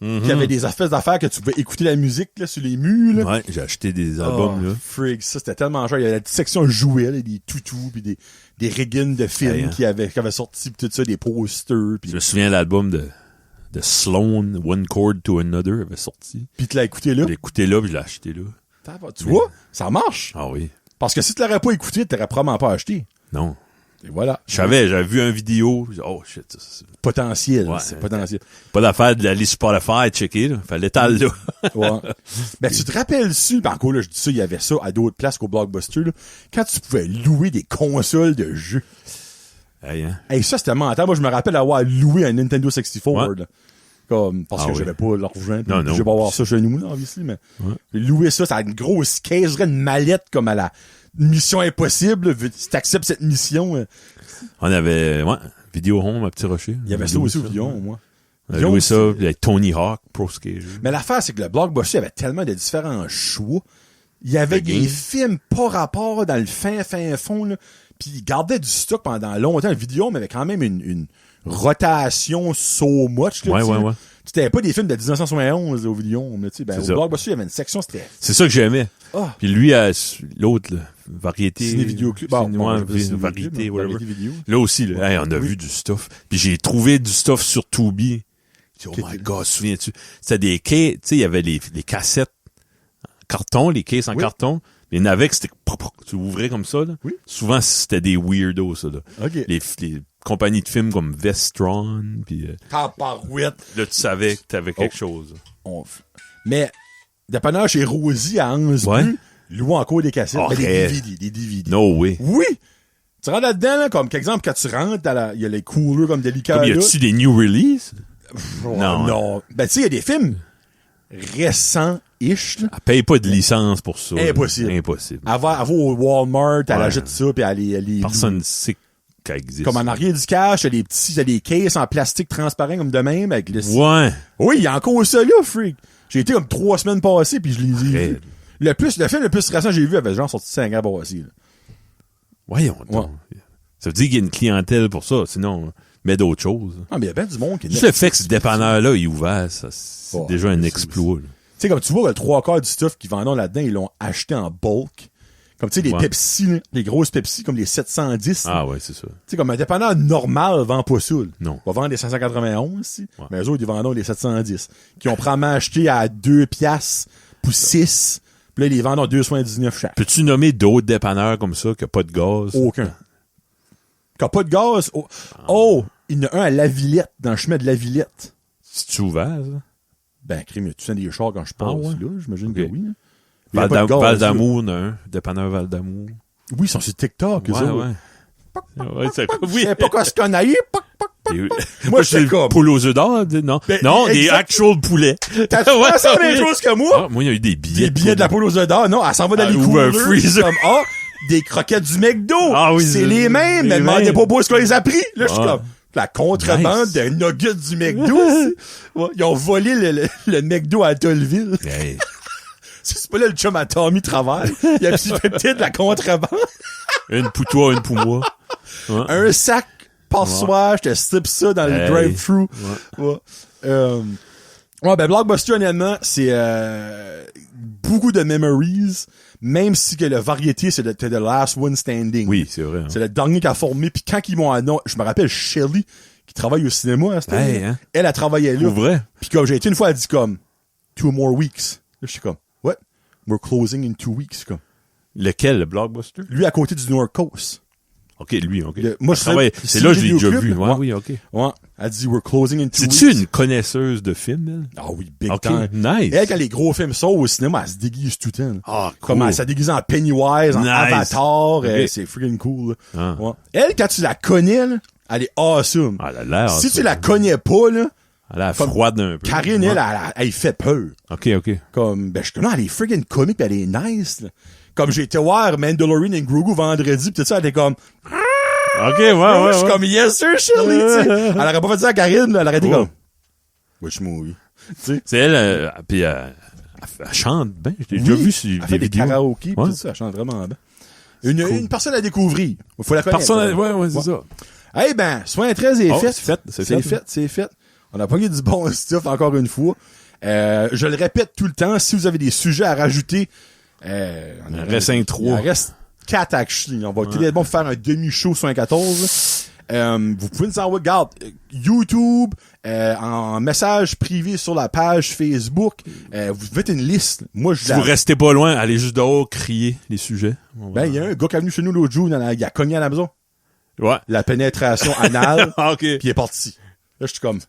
Il y avait des espèces d'affaires que tu pouvais écouter la musique, là, sur les murs, là. Ouais, j'ai acheté des albums, là. Frig, ça, c'était tellement cher. Il y avait la petite section jouets, là, des toutous, puis des riggins de films qui avaient sorti, pis tout ça, des posters, pis... Je me souviens de l'album de Sloan, One Chord to Another, avait sorti. Puis tu l'as écouté là? Je l'ai écouté là, puis je l'ai acheté là. Tu vois? Ça marche. Ah oui. Parce que si tu l'aurais pas écouté, tu l'aurais probablement pas acheté. Non. Et voilà. J'avais vu une vidéo. Oh shit. Potentiel. Ouais, c'est potentiel. Pas d'affaire d'aller sur Spotify checker, là. Fallait l'étal là. Ouais. Ben, tu te rappelles-tu, ben, encore là, je dis ça, il y avait ça à d'autres places qu'au Blockbuster, là, quand tu pouvais louer des consoles de jeux. Hey, ça, c'était mental. Moi, je me rappelle avoir loué un Nintendo 64, là. Comme, parce que j'avais pas l'argent. Non. Je vais pas avoir ça chez nous, là, obviously, mais. Louer ça, ça a une grosse caisse, une mallette comme à la Mission Impossible. Si t'acceptes cette mission. On avait, Vidéo Home à Petit Rocher. Il y avait ça aussi au Vidéo Home, moi. On a loué ça, avec Tony Hawk, Pro Skater. Mais l'affaire, c'est que le Blockbuster, il y avait tellement de différents choix. Il y avait des films pas rapport dans le fin fond, là. Puis il gardait du stock pendant longtemps. Le Vidéo, mais avait quand même une rotation so much, là. Ouais. C'était pas des films de 1971 au Vidéo, mais tu sais, au Blockbuster, il y avait une section, c'était... C'est ça que j'aimais. Puis lui, l'autre, là, variété. Ciné Vidéo Club. Variété, whatever. Là aussi, là, on a vu du stuff. Puis j'ai trouvé du stuff sur Tubi. Oh my God, souviens-tu? C'était des caisses, tu sais, il y avait les cassettes en carton, les caisses en carton. Il y en avait que c'était, tu ouvrais comme ça, là. Oui. Souvent, c'était des weirdos, ça, là. OK. Les compagnies de films comme Vestron, puis Tabarouette. là, tu savais que t'avais quelque chose. Mais, dépendant chez Rosie à 11 louer encore des cassettes. Des DVD. No way. Oui! Tu rentres là-dedans, là, comme, par exemple, quand tu rentres, il y a les couleurs comme délicats, là. Y a-tu des new releases? Non. Ben, tu sais, il y a des films récents-ish, là. Elle paye pas de licence pour ça. Impossible. Impossible. Elle va au Walmart, elle achète ça, puis elle personne ne sait qu'elle existe. Comme en arrière du cash, t'as des caisses en plastique transparent comme de même, avec le... Ouais. Oui, il y a encore ça là, freak. J'ai été comme 3 semaines passées, puis je les ai vus. Le film le plus récent que j'ai vu avait genre sorti 5 ans passés, là. Voyons donc. Ça veut dire qu'il y a une clientèle pour ça, sinon, mais d'autres choses. Ah, mais il y a bien du monde qui... Juste le fait que ce dépanneur-là est ouvert, ça, c'est déjà un exploit. Tu sais, comme tu vois, le 3/4 du stuff qu'ils vendent là-dedans, ils l'ont acheté en bulk. Comme, tu sais, les Pepsi, là, les grosses Pepsi, comme les 710. Ah ouais, c'est ça. Tu sais, comme un dépanneur normal vend pas ça. Non. On va vendre les 591, si. Ouais. Mais eux autres, ils vendent les 710. Qui ont probablement acheté à 2 piastres pour 6. Puis là, ils les vendent à 2,79 chaque. Peux-tu nommer d'autres dépanneurs comme ça qui n'ont pas de gaz? Aucun. Qui n'ont pas de gaz? Il y en a un à La Villette, dans le chemin de La Villette. C'est-tu ouvert, ça? Ben, crime, tu sens des chars quand je passe là? J'imagine que oui. Val d'Amour, un dépanneur Val d'Amour. Oui, ils sont sur TikTok, ouais. Ouais, c'est quoi? Oui. Je sais pas quoi se connaît. Moi, je suis comme poule aux œufs d'or, non? Ben, non, des actual poulets. T'as pensé à la même chose que moi? Ah, moi, il y a eu des billets. Des billets de la poule aux œufs d'or. Non, elle s'en va dans les couleurs. Comme, des croquettes du McDo. Ah oui, c'est les mêmes. Mais demandez pas où est-ce qu'on les a pris. Là, je suis comme, la contrebande des nuggets du McDo. Ils ont volé le McDo à Tollville. Hey. C'est pas là le chum à Tommy travaille. Il a fait peut-être de la contrebande. Une pour toi, une pour moi. Ouais. Un sac par soir, je te slip ça dans le drive-thru. Ouais, ben Blockbuster, honnêtement, c'est beaucoup de memories, même si que la variété, c'est the last one standing. Oui, c'est vrai. Hein. C'est le dernier qui a formé. Puis quand ils m'ont annoncé, je me rappelle Shelly, qui travaille au cinéma à cette année, hein? Elle a travaillé là. Pour vrai? Puis comme j'ai été une fois, elle dit comme 2 more weeks. Là, je suis comme, what? We're closing in 2 weeks. Comme. Lequel, le Blockbuster? Lui, à côté du North Coast. OK, lui, OK. Moi, c'est là, je l'ai déjà vu. Ouais, oui, OK. Ouais. Elle dit, we're closing in 2 weeks. C'est-tu une connaisseuse de films, elle? Ah oui, big time. Nice. Elle, quand les gros films sortent au cinéma, elle se déguise tout le temps. Ah, cool. Comme elle s'est déguisée en Pennywise, en Avatar. Okay. C'est freaking cool. Ah. Ouais. Elle, quand tu la connais, là, elle est awesome. Ah, elle a l'air. Si tu la connais pas, là. Elle a l'air froide un peu. Karine, elle fait peur. OK. Comme, ben, non, elle est freaking comique pis elle est nice, là. Comme j'ai été voir Mandalorian et Grogu vendredi pis tout ça, elle était comme, OK, ouais. Je suis comme, yes sir, Shirley, tu sais. Elle aurait pas fait ça à Karine, là. Elle aurait été comme, which movie? C'est elle, pis elle chante bien. Je l'ai déjà vu sur des vidéos. Des karaokés pis tout ça, elle chante vraiment bien. Une personne à découvrir. Faut la connaître. Ouais, c'est ça. Eh ben, soin 13 est fait. C'est fait. On a pogné du bon stuff encore une fois. Je le répète tout le temps, si vous avez des sujets à rajouter, il reste 3. Il en reste 4 actually. On va être bon pour faire un demi-show sur un 14. Vous pouvez nous envoyer, regarde, YouTube, en message privé sur la page Facebook. Vous faites une liste. Moi, si vous restez pas loin, allez juste dehors crier les sujets. Ben, il y a un gars qui est venu chez nous l'autre jour, il a cogné à la maison. Ouais. La pénétration anale. OK. Puis il est parti. Là, je suis comme,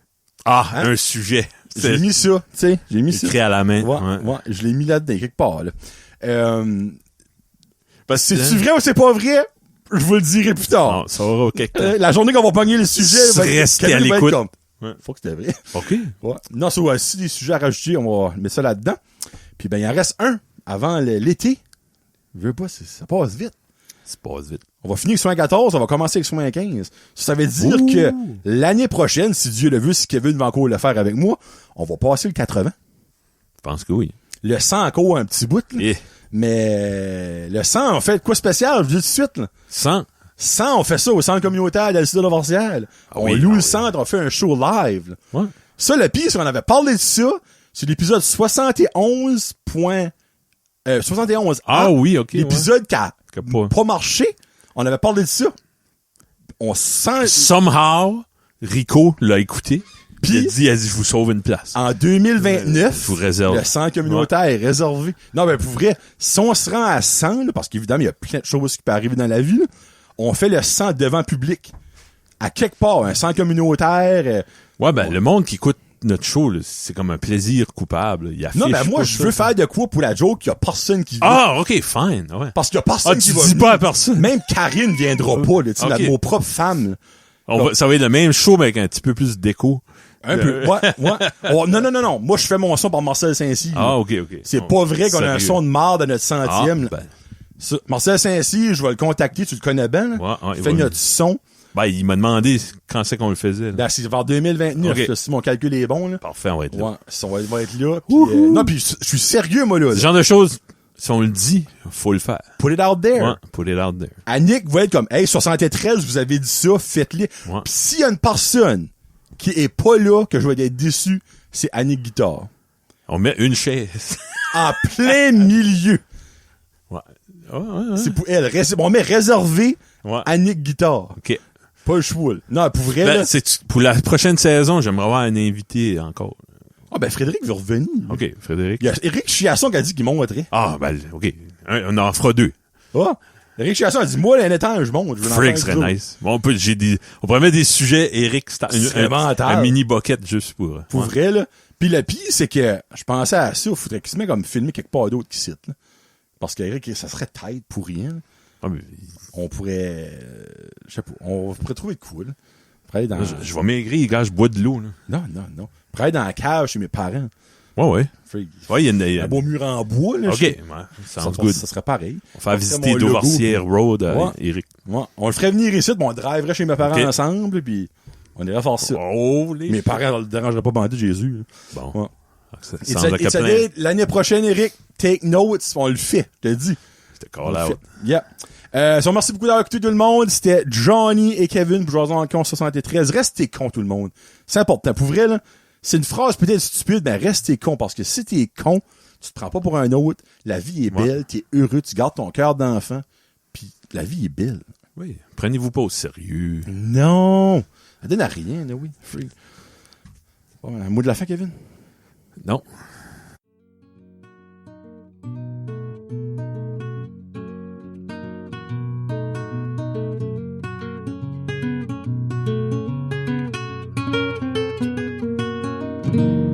un sujet. J'ai mis ça, tu sais. J'ai mis ça. Écrit à la main. Ouais. Je l'ai mis là-dedans, quelque part, là. C'est-tu vrai ou c'est pas vrai? Je vous le dirai plus tard. Non, ça aura quelque temps. La journée qu'on va pogner le sujet, restez à l'écoute. Faut que c'était vrai. OK. Ouais. Non, c'est si des sujets à rajouter, on va mettre ça là-dedans. Puis ben, il en reste un avant l'été. Je veux pas, ça passe vite. Ça passe vite. On va finir avec soin 14, on va commencer avec soin 15. Ça veut dire que l'année prochaine, si Dieu le veut, si Kevin va encore le faire avec moi, on va passer le 80. Je pense que oui. Le 100 encore un petit bout, là. Mais le 100, on fait quoi spécial? Je vous dis tout de suite, là. 100, on fait ça au centre communautaire d'Alcide-Lavorcière. On loue le centre, on fait un show live. Ouais. Ça, le pire, c'est qu'on avait parlé de ça sur l'épisode 71. 71. Ah oui, OK. L'épisode qui a pas marché. On avait parlé de ça. On sent... Somehow, Rico l'a écouté. Puis il a dit, je vous sauve une place. En 2029, je vous réserve. Le centre communautaire est réservé. Non, ben pour vrai, si on se rend à 100, là, parce qu'évidemment, il y a plein de choses qui peuvent arriver dans la vie, là, on fait le 100 devant public. À quelque part, un centre communautaire... le monde qui écoute notre show, là, c'est comme un plaisir coupable. Il affiche. Non, ben moi, je veux faire de quoi pour la joke, il y a personne qui veut. Ah, OK, fine. Ouais. Parce qu'il y a personne qui va. Tu dis pas à personne. Même Karine viendra pas, là, okay. Nos propres femmes. Ça va être le même show, mais avec un petit peu plus de déco. Un peu. Ouais. Oh, non. Moi, je fais mon son par Marcel Saint-Cyr. Ah, OK. C'est pas vrai qu'on a un son de marde à notre centième. Marcel Saint-Cyr, je vais le contacter, tu le connais bien. Il fait notre son. Ben, il m'a demandé quand c'est qu'on le faisait. Ben, c'est vers 2029, là, si mon calcul est bon. Là. Parfait, on va être là. Ouais, on va être là. Puis, non, puis je suis sérieux, moi, là. Ce genre de choses, Si on le dit, faut le faire. Put it out there. Ouais, put it out there. Annick va être comme, hey, 73, vous avez dit ça, faites-le. Ouais. Pis s'il y a une personne qui est pas là, que je vais être déçu, c'est Annick Guitare. On met une chaise. En plein milieu. Ouais. Ouais. C'est pour elle. On met réservé Annick Guitare. OK. Pas le choix. Non, pour vrai, là. Pour la prochaine saison, j'aimerais avoir un invité encore. Ah, ben, Frédéric veut revenir. OK, Frédéric. Il y a Éric Chiasson qui a dit qu'il monterait. Ah, ben, OK. On en fera 2. Ah. Éric Chiasson a dit, moi, l'année temps, je monte. Freak serait nice. Bon, on pourrait mettre des sujets, Éric, un mini bucket juste pour. Pour vrai, là. Puis le pire, c'est que je pensais à ça, il faudrait qu'il se mette comme filmer quelque part d'autre qui cite, là. Parce qu'Éric, ça serait tête pour rien. Ah, mais... On pourrait, je sais pas, on pourrait trouver de cool. Dans... Je vais maigrir, gars, je bois de l'eau, là. Non. Pour aller dans la cave chez mes parents. Ouais. Ouais, il y a un beau mur en bois, là. OK. Ça serait pareil. On va faire visiter Dauversière Road à Éric. Ouais. On le ferait venir ici, on driverait chez mes parents ensemble, puis on irait faire ça. Mes parents ne le dérangeraient pas bandit Jésus. Là. Bon. Ouais. Ça l'année prochaine, Éric, take notes, on le fait, je te dis. C'était call out. Yeah. Merci beaucoup d'avoir écouté tout le monde. C'était Johnny et Kevin pour Jason en con 73. Restez cons, tout le monde. C'est important. Pour vrai, là, c'est une phrase peut-être stupide, mais restez cons, parce que si t'es con, tu te prends pas pour un autre, la vie est belle, t'es heureux, tu gardes ton cœur d'enfant, puis la vie est belle. Oui. Prenez-vous pas au sérieux. Non. Ça donne à rien, là, oui. Free. Bon, un mot de la fin, Kevin? Non. thank you